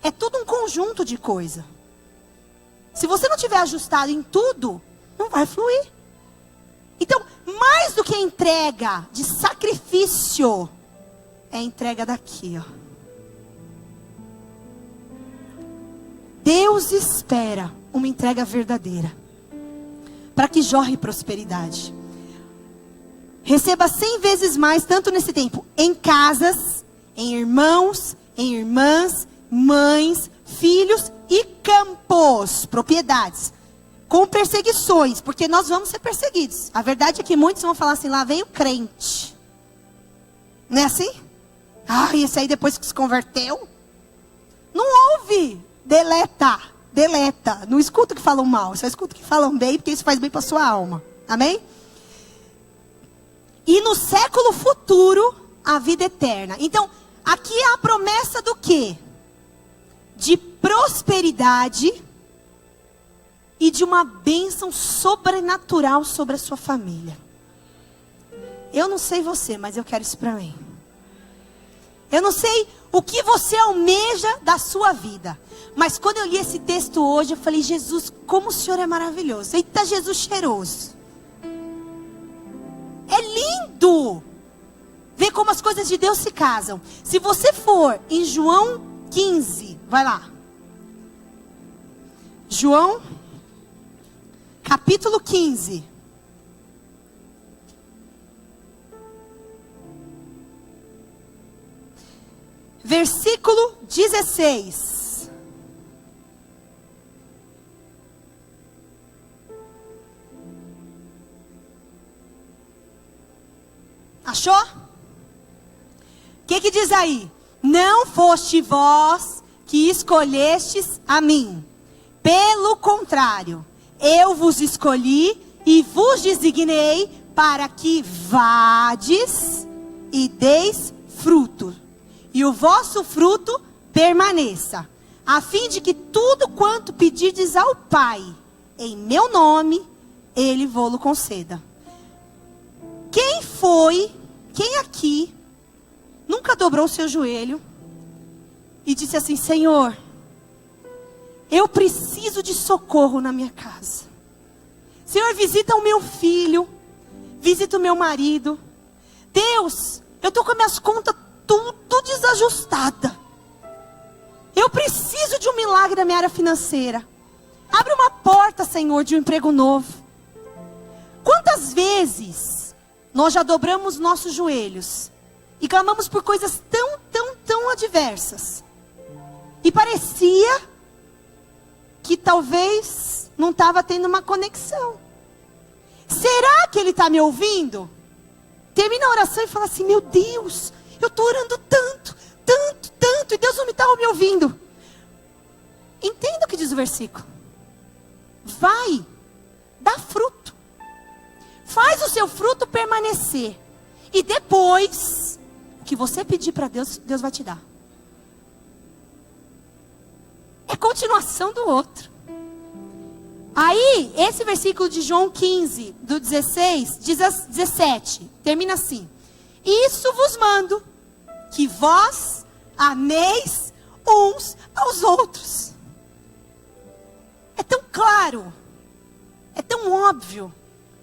É tudo um conjunto de coisa. Se você não tiver ajustado em tudo, não vai fluir. Então, mais do que a entrega de sacrifício, é a entrega daqui, ó. Deus espera uma entrega verdadeira, para que jorre prosperidade. Receba 100 vezes mais, tanto nesse tempo, em casas, em irmãos, em irmãs, mães, filhos e campos, propriedades, com perseguições, porque nós vamos ser perseguidos. A verdade é que muitos vão falar assim, lá vem o crente. Não é assim? Ah, esse aí depois que se converteu. Não ouve, deleta. Não escuta o que falam mal, só escuta o que falam bem, porque isso faz bem para sua alma. Amém? E no século futuro, a vida eterna. Então, aqui é a promessa do quê? De prosperidade e de uma bênção sobrenatural sobre a sua família. Eu não sei você, mas eu quero isso para mim. Eu não sei o que você almeja da sua vida. Mas quando eu li esse texto hoje, eu falei, Jesus, como o Senhor é maravilhoso. Eita, Jesus cheiroso. É lindo ver como as coisas de Deus se casam. Se você for em João 15, vai lá. João, capítulo 15. Versículo 16. Achou? O que diz aí? Não foste vós que escolhestes a mim. Pelo contrário, eu vos escolhi e vos designei para que vades e deis fruto. E o vosso fruto permaneça, a fim de que tudo quanto pedirdes ao Pai, em meu nome, Ele vô-lo conceda. Quem aqui, nunca dobrou o seu joelho e disse assim, Senhor, eu preciso de socorro na minha casa. Senhor, visita o meu filho, visita o meu marido. Deus, eu estou com as minhas contas tudo desajustada. Eu preciso de um milagre na minha área financeira. Abre uma porta, Senhor, de um emprego novo. Quantas vezes nós já dobramos nossos joelhos e clamamos por coisas tão adversas. E parecia que talvez não estava tendo uma conexão. Será que Ele está me ouvindo? Termina a oração e fala assim, meu Deus, eu estou orando tanto, e Deus não está me ouvindo. Entenda o que diz o versículo. Vai, dá fruto. Faz o seu fruto permanecer. E depois, o que você pedir para Deus, Deus vai te dar. É continuação do outro. Aí, esse versículo de João 15, do 16, diz 17, termina assim. Isso vos mando, que vós ameis uns aos outros. É tão claro, é tão óbvio,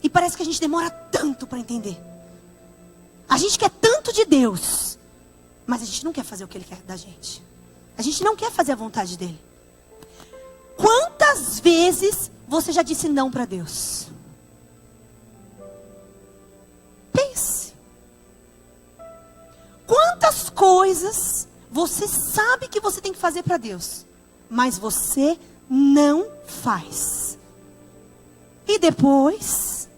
e parece que a gente demora tanto para entender. A gente quer tanto de Deus, mas a gente não quer fazer o que Ele quer da gente. A gente não quer fazer a vontade dEle. Quantas vezes você já disse não para Deus? Pense. Quantas coisas você sabe que você tem que fazer para Deus, mas você não faz. E depois,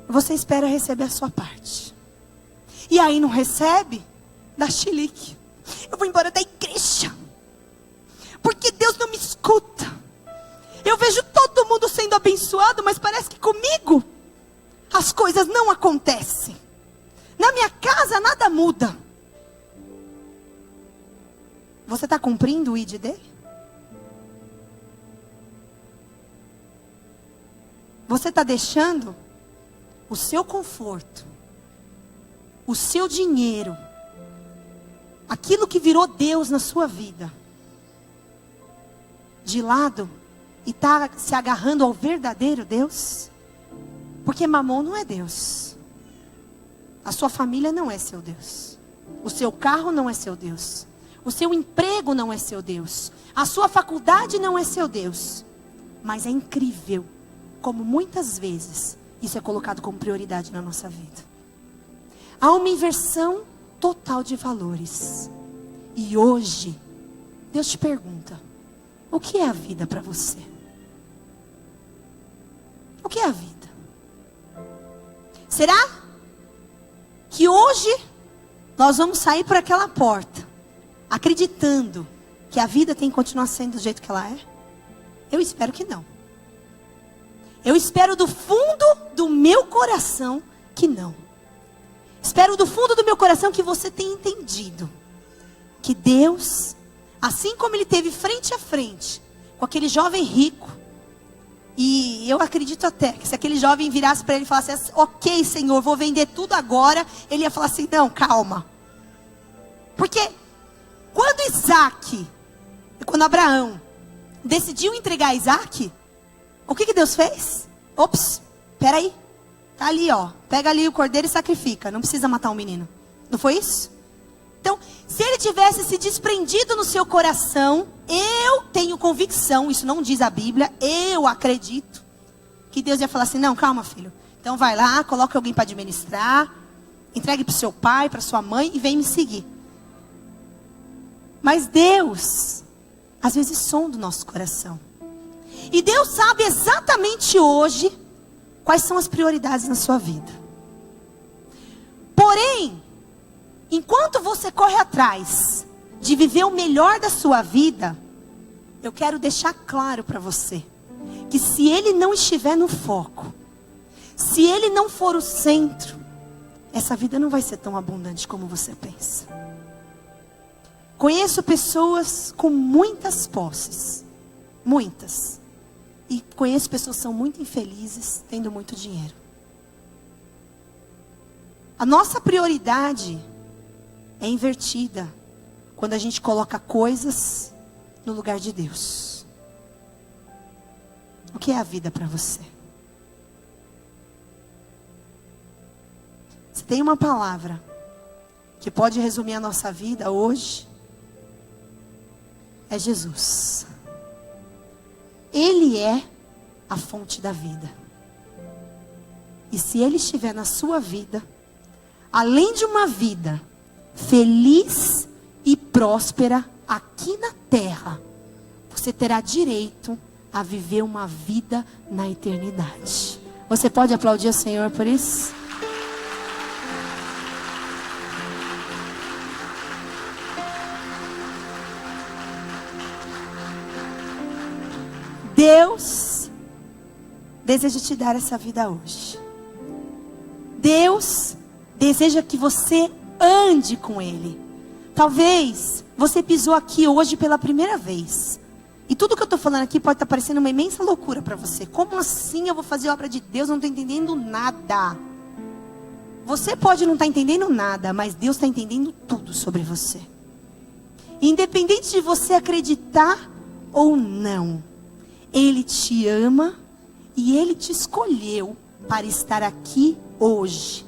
você espera receber a sua parte. E aí não recebe, dá chilique. Eu vou embora da igreja, porque Deus não me escuta. Eu vejo todo mundo sendo abençoado, mas parece que comigo as coisas não acontecem. Na minha casa nada muda. Você está cumprindo o ID dele? Você está deixando o seu conforto, o seu dinheiro, aquilo que virou Deus na sua vida, de lado, e está se agarrando ao verdadeiro Deus? Porque Mamon não é Deus. A sua família não é seu Deus. O seu carro não é seu Deus. O seu emprego não é seu Deus. A sua faculdade não é seu Deus. Mas é incrível como muitas vezes isso é colocado como prioridade na nossa vida. Há uma inversão total de valores. E hoje, Deus te pergunta: o que é a vida para você? O que é a vida? Será que hoje nós vamos sair por aquela porta acreditando que a vida tem que continuar sendo do jeito que ela é? Eu espero que não. Eu espero do fundo do meu coração que não. Espero do fundo do meu coração que você tenha entendido que Deus, assim como Ele teve frente a frente com aquele jovem rico, e eu acredito até que se aquele jovem virasse para ele e falasse assim: ok, Senhor, vou vender tudo agora, ele ia falar assim: não, calma. Porque quando Abraão decidiu entregar Isaac, o que Deus fez? Ops, peraí, tá ali ó, pega ali o cordeiro e sacrifica, não precisa matar um menino. Não foi isso? Então, se ele tivesse se desprendido no seu coração, eu tenho convicção, isso não diz a Bíblia, eu acredito, que Deus ia falar assim: não, calma filho, então vai lá, coloca alguém para administrar, entregue para o seu pai, para sua mãe e vem me seguir. Mas Deus, às vezes, sonda o nosso coração. E Deus sabe exatamente hoje quais são as prioridades na sua vida. Porém, enquanto você corre atrás de viver o melhor da sua vida, eu quero deixar claro para você que se Ele não estiver no foco, se Ele não for o centro, essa vida não vai ser tão abundante como você pensa. Conheço pessoas com muitas posses, muitas, e conheço pessoas que são muito infelizes, tendo muito dinheiro. A nossa prioridade é invertida quando a gente coloca coisas no lugar de Deus. O que é a vida para você? Se tem uma palavra que pode resumir a nossa vida hoje, é Jesus. Ele é a fonte da vida. E se Ele estiver na sua vida, além de uma vida feliz e próspera aqui na terra, você terá direito a viver uma vida na eternidade. Você pode aplaudir o Senhor por isso? Deus deseja te dar essa vida hoje. Deus deseja que você ande com Ele. Talvez você pisou aqui hoje pela primeira vez. E tudo que eu estou falando aqui pode estar parecendo uma imensa loucura para você. Como assim eu vou fazer obra de Deus? Eu não estou entendendo nada. Você pode não estar entendendo nada, mas Deus está entendendo tudo sobre você. Independente de você acreditar ou não, Ele te ama e Ele te escolheu para estar aqui hoje.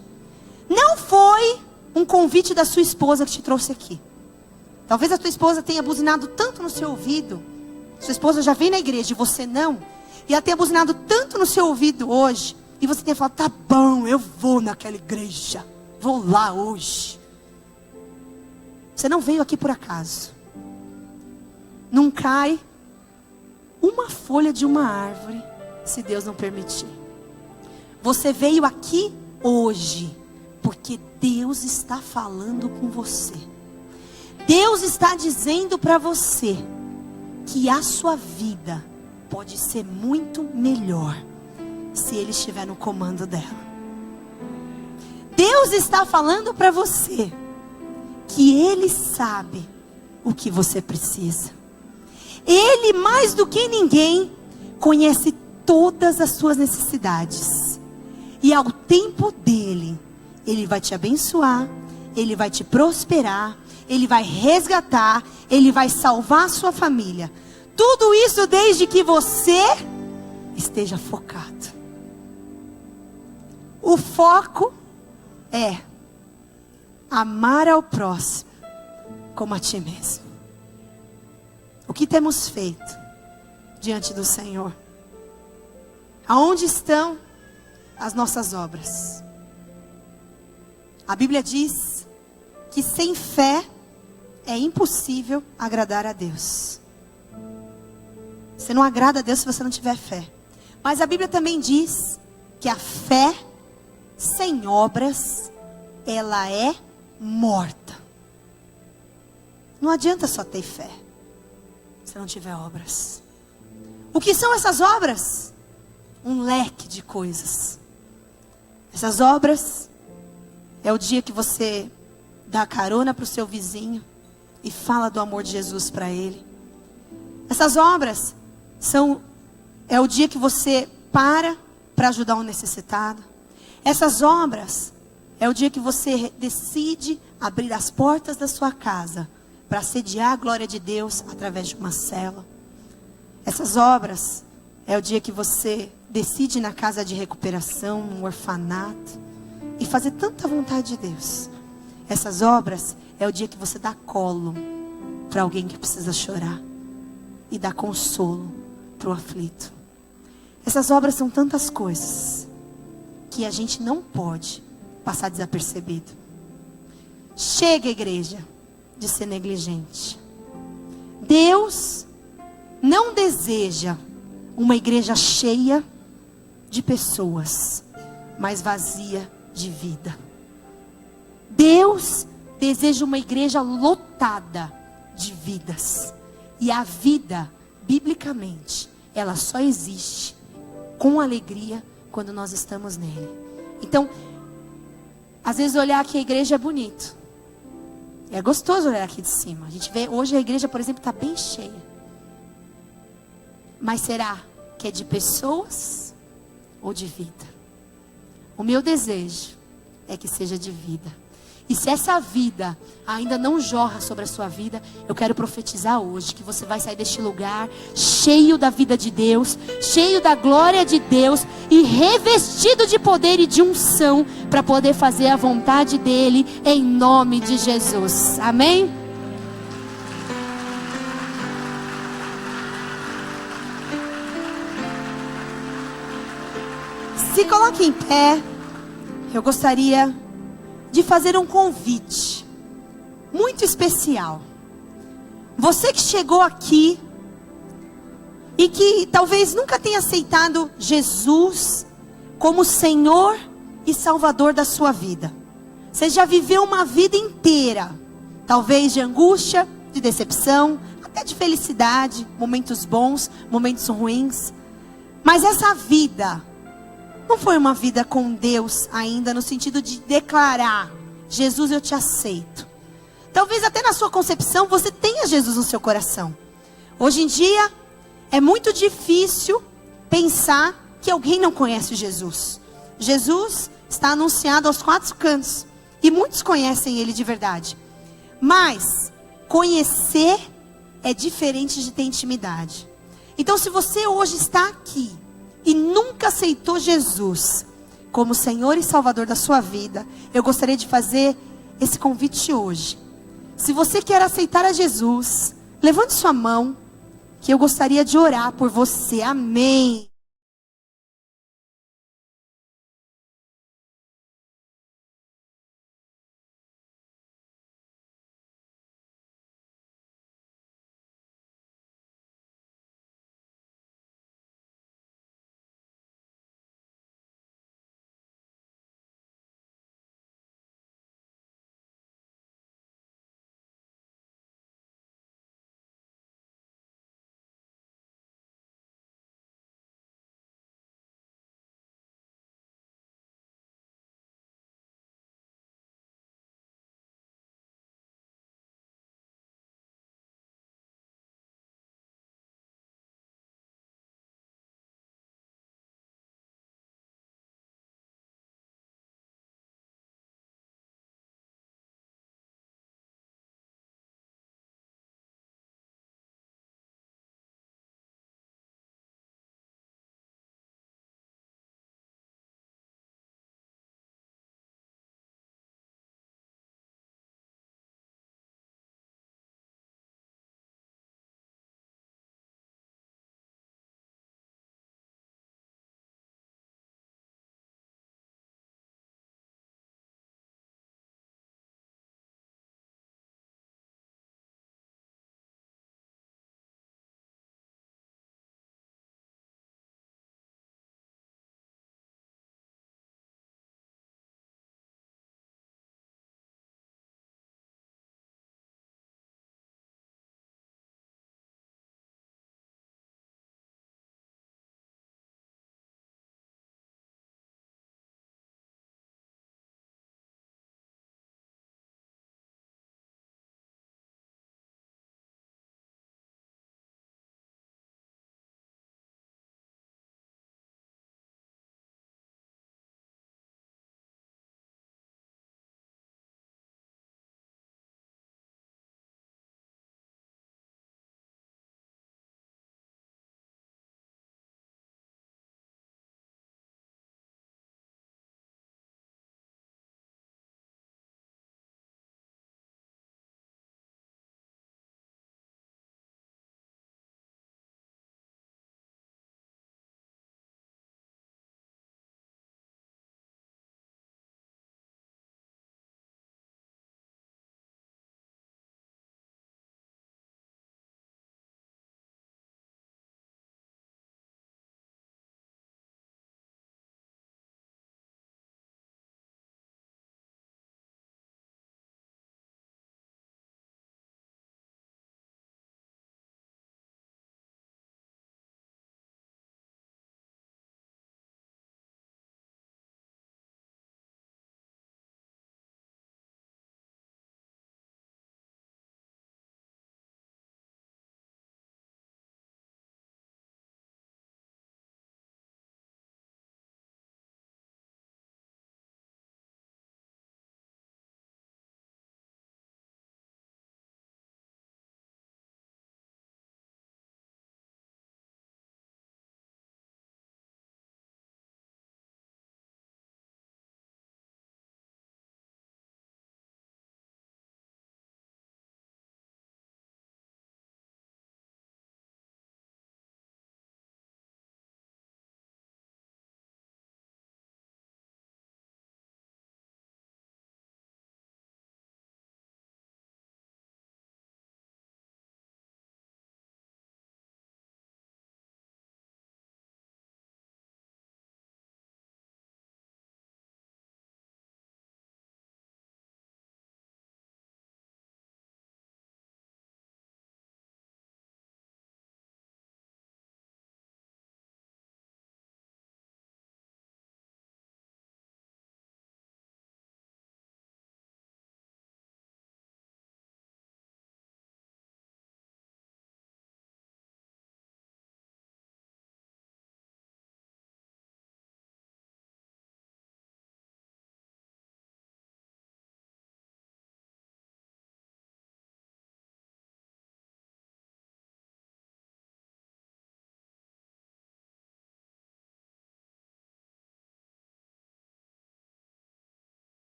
Não foi um convite da sua esposa que te trouxe aqui. Talvez a tua esposa tenha buzinado tanto no seu ouvido. Sua esposa já vem na igreja e você não. E ela tenha buzinado tanto no seu ouvido hoje. E você tenha falado: tá bom, eu vou naquela igreja. Vou lá hoje. Você não veio aqui por acaso. Não cai uma folha de uma árvore se Deus não permitir. Você veio aqui hoje porque Deus está falando com você. Deus está dizendo para você que a sua vida pode ser muito melhor se Ele estiver no comando dela. Deus está falando para você que Ele sabe o que você precisa. Ele, mais do que ninguém, conhece todas as suas necessidades. E ao tempo dele, Ele vai te abençoar, Ele vai te prosperar, Ele vai resgatar, Ele vai salvar a sua família. Tudo isso desde que você esteja focado. O foco é amar ao próximo como a ti mesmo. O que temos feito diante do Senhor? Aonde estão as nossas obras? A Bíblia diz que sem fé é impossível agradar a Deus. Você não agrada a Deus se você não tiver fé. Mas a Bíblia também diz que a fé sem obras, ela é morta. Não adianta só ter fé se não tiver obras. O que são essas obras? Um leque de coisas. Essas obras é o dia que você dá carona para o seu vizinho e fala do amor de Jesus para ele. Essas obras é o dia que você para ajudar um necessitado. Essas obras é o dia que você decide abrir as portas da sua casa para sediar a glória de Deus através de uma célula. Essas obras é o dia que você decide ir na casa de recuperação, num orfanato, e fazer tanta vontade de Deus. Essas obras é o dia que você dá colo para alguém que precisa chorar e dá consolo para o aflito. Essas obras são tantas coisas que a gente não pode passar desapercebido. Chega, igreja, de ser negligente. Deus não deseja uma igreja cheia de pessoas, mas vazia de vida. Deus deseja uma igreja lotada de vidas. E a vida, biblicamente, ela só existe com alegria quando nós estamos nele. Então, às vezes olhar aqui a igreja é bonito. É gostoso olhar aqui de cima. A gente vê, hoje a igreja, por exemplo, está bem cheia. Mas será que é de pessoas ou de vida? O meu desejo é que seja de vida. E se essa vida ainda não jorra sobre a sua vida, eu quero profetizar hoje que você vai sair deste lugar cheio da vida de Deus, cheio da glória de Deus e revestido de poder e de unção para poder fazer a vontade dele em nome de Jesus. Amém? Se coloque em pé. Eu gostaria de fazer um convite muito especial. Você que chegou aqui e que talvez nunca tenha aceitado Jesus como Senhor e Salvador da sua vida. Você já viveu uma vida inteira, talvez de angústia, de decepção, até de felicidade, momentos bons, momentos ruins. Mas essa vida não foi uma vida com Deus ainda, no sentido de declarar: Jesus, eu te aceito. Talvez até na sua concepção você tenha Jesus no seu coração. Hoje em dia é muito difícil pensar que alguém não conhece Jesus. Jesus está anunciado aos quatro cantos e muitos conhecem ele de verdade. Mas conhecer é diferente de ter intimidade. Então, se você hoje está aqui e nunca aceitou Jesus como Senhor e Salvador da sua vida, eu gostaria de fazer esse convite hoje. Se você quer aceitar a Jesus, levante sua mão, que eu gostaria de orar por você. Amém.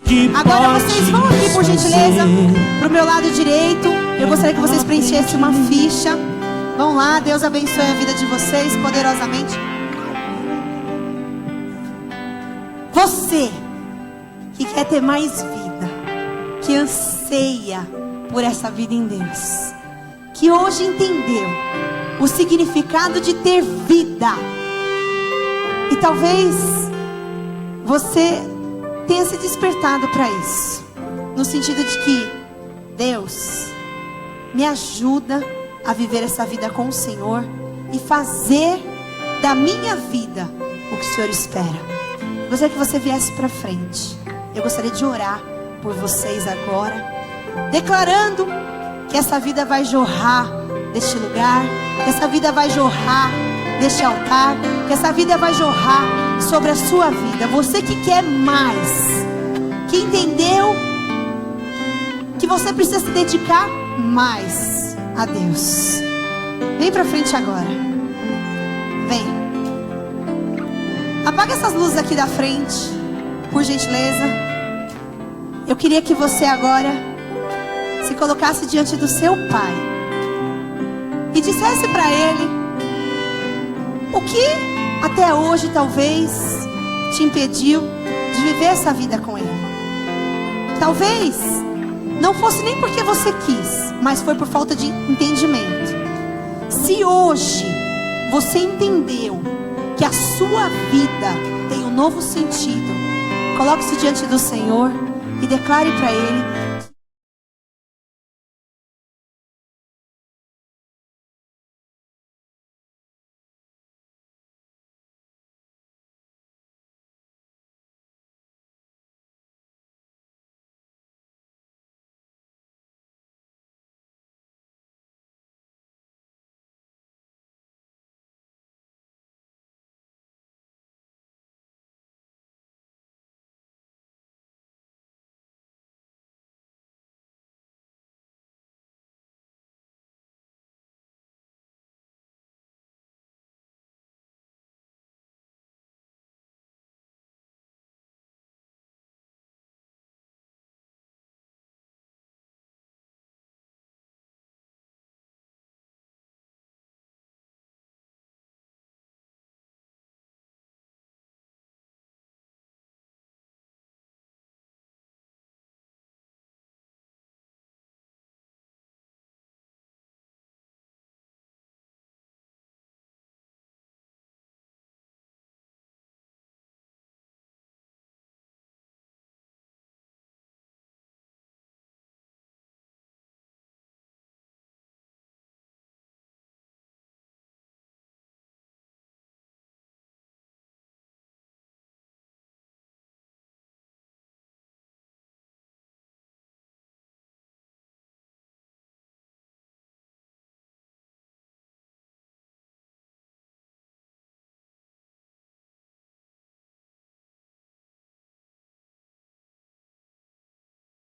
Agora vocês vão aqui, por gentileza, pro meu lado direito. Eu gostaria que vocês preenchessem uma ficha. Vão lá, Deus abençoe a vida de vocês poderosamente. Você que quer ter mais vida, que anseia por essa vida em Deus, que hoje entendeu o significado de ter vida, e talvez você tenha se despertado para isso, no sentido de que Deus me ajuda a viver essa vida com o Senhor e fazer da minha vida o que o Senhor espera. Eu gostaria que você viesse para frente. Eu gostaria de orar por vocês agora, declarando que essa vida vai jorrar deste lugar, que essa vida vai jorrar deste altar, que essa vida vai jorrar sobre a sua vida. Você que quer mais, que entendeu que você precisa se dedicar mais a Deus, vem pra frente agora. Vem. Apaga essas luzes aqui da frente, por gentileza. Eu queria que você agora se colocasse diante do seu Pai e dissesse para Ele o que até hoje talvez te impediu de viver essa vida com Ele. Talvez não fosse nem porque você quis, mas foi por falta de entendimento. Se hoje você entendeu que a sua vida tem um novo sentido, coloque-se diante do Senhor e declare para Ele.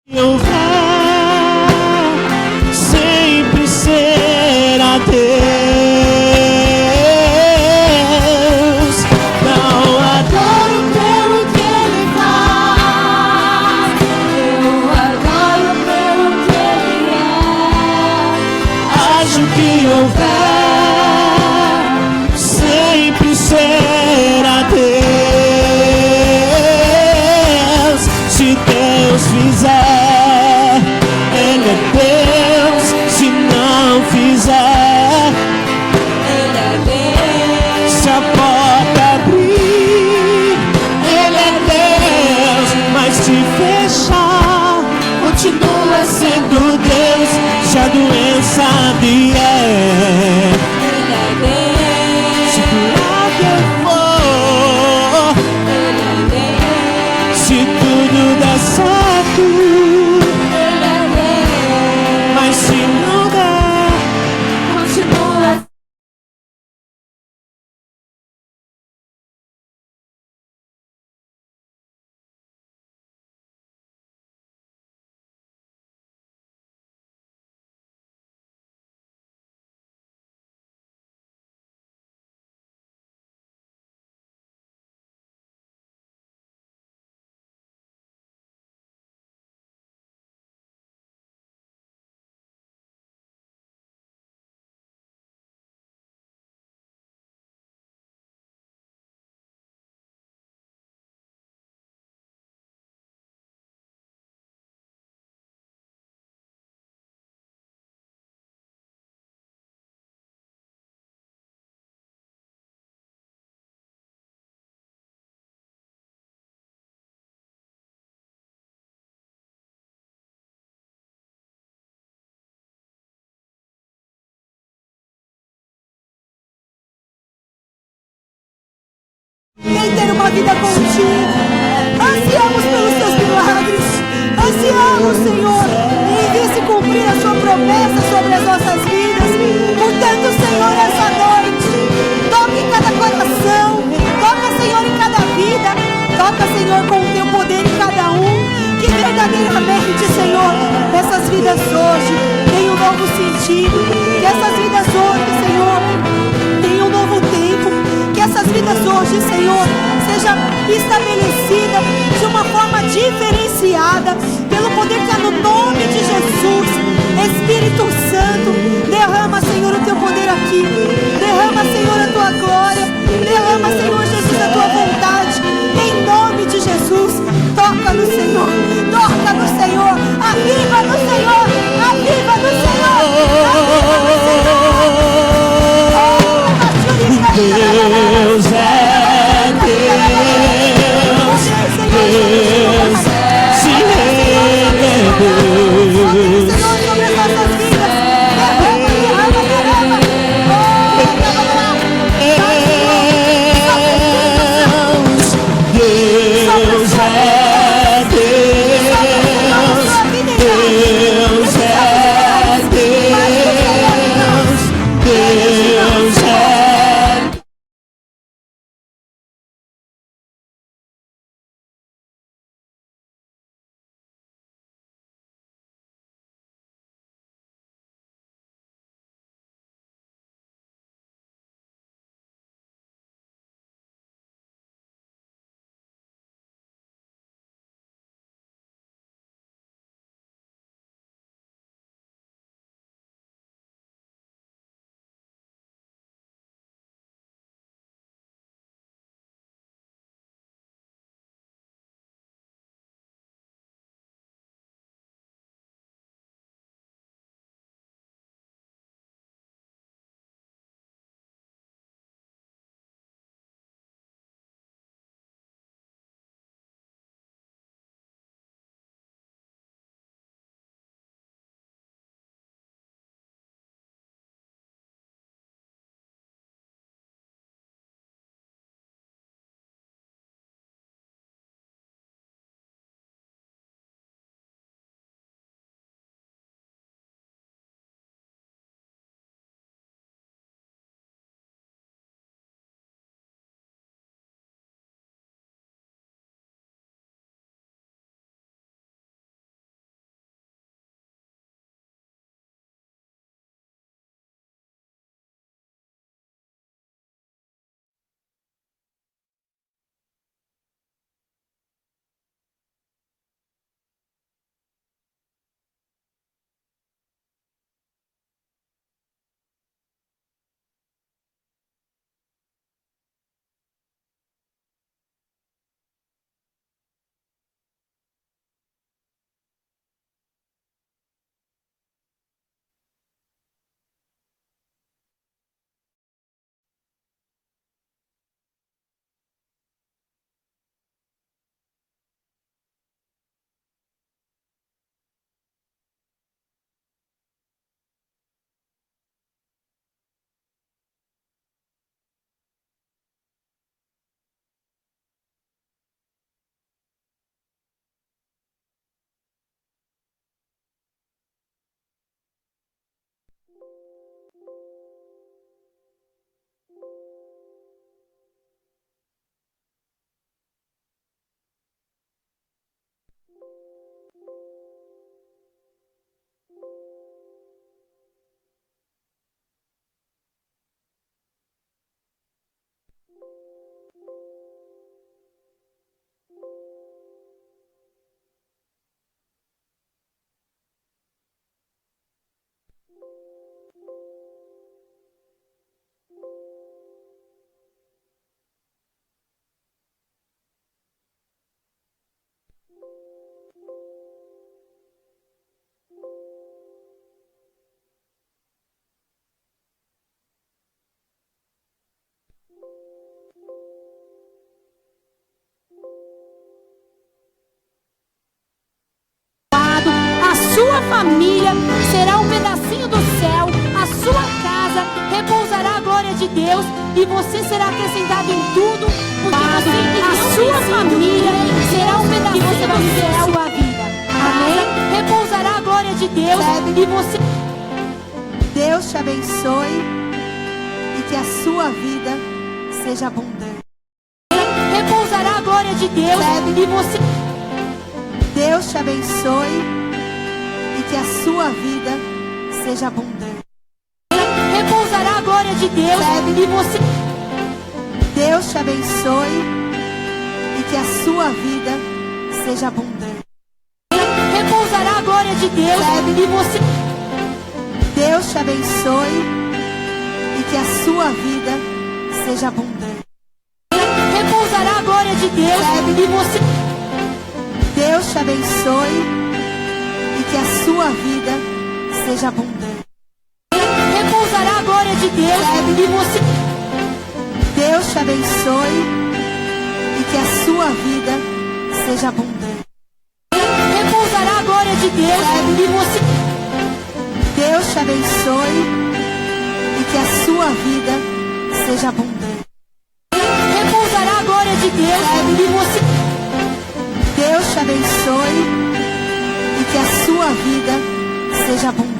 Eu vou sempre ser a Deus. Não adoro pelo que Ele faz, eu adoro pelo que Ele é. Acho que houver sempre ser a Deus. Se Deus fizer, Ele é Deus. Se não fizer, Ele é Deus. Se a porta abrir, Ele é Deus. Mas se fechar, continua sendo Deus. Se a doença vier, Ele é Deus. Se curar que eu for, Ele é Deus. Se tudo der certo, em ter uma vida contigo. Ansiamos pelos teus milagres. Ansiamos, Senhor, em ver se cumprir a sua promessa sobre as nossas vidas. Portanto, Senhor, essa noite, toca em cada coração, toca, Senhor, em cada vida, toca, Senhor, com o teu poder em cada um. Que verdadeiramente, Senhor, essas vidas hoje tenham um novo sentido. Que essas vidas hoje, Senhor, tenham um novo tempo. Que essas vidas hoje, Senhor, seja estabelecida de uma forma diferenciada pelo poder que há no nome de Jesus. Espírito Santo, derrama, Senhor, o teu poder aqui. Derrama, Senhor, a tua glória. Derrama, Senhor Jesus, a tua vontade. Em nome de Jesus, toca no Senhor. Toca no Senhor. Aviva no Senhor. Aviva no Senhor. Aviva no Senhor. Deus é Deus. Deus se Deus. Sobre as nossas vidas. Derrama, derrama, derrama. Deus é Deus. Deus é Deus. Deus é a sua família será um pedacinho do céu, a sua casa casa repousará a glória de Deus e você será acrescentado em tudo, porque a sua família será um pedacinho que você vai viver a sua vida. Amém? Repousará a glória de Deus e você... Deus te abençoe e que a sua vida seja abundante. Repousará a glória de Deus e você... Deus te abençoe e que a sua vida seja abundante. Repousará a glória de Deus e você... Deus te abençoe e que a sua vida seja abundante. Repousará a glória de Deus e você... Deus te abençoe e que a sua vida seja abundante. Repousará a glória de Deus e você... Deus te abençoe e que a sua vida seja abundante. Repousará a glória de Deus e você... Deus te abençoe e que a sua vida seja abundante. Repousará a glória de Deus e você... Deus te abençoe e que a sua vida seja abundante. Repousará a glória de Deus e você... Deus te abençoe e que a sua vida seja abundante.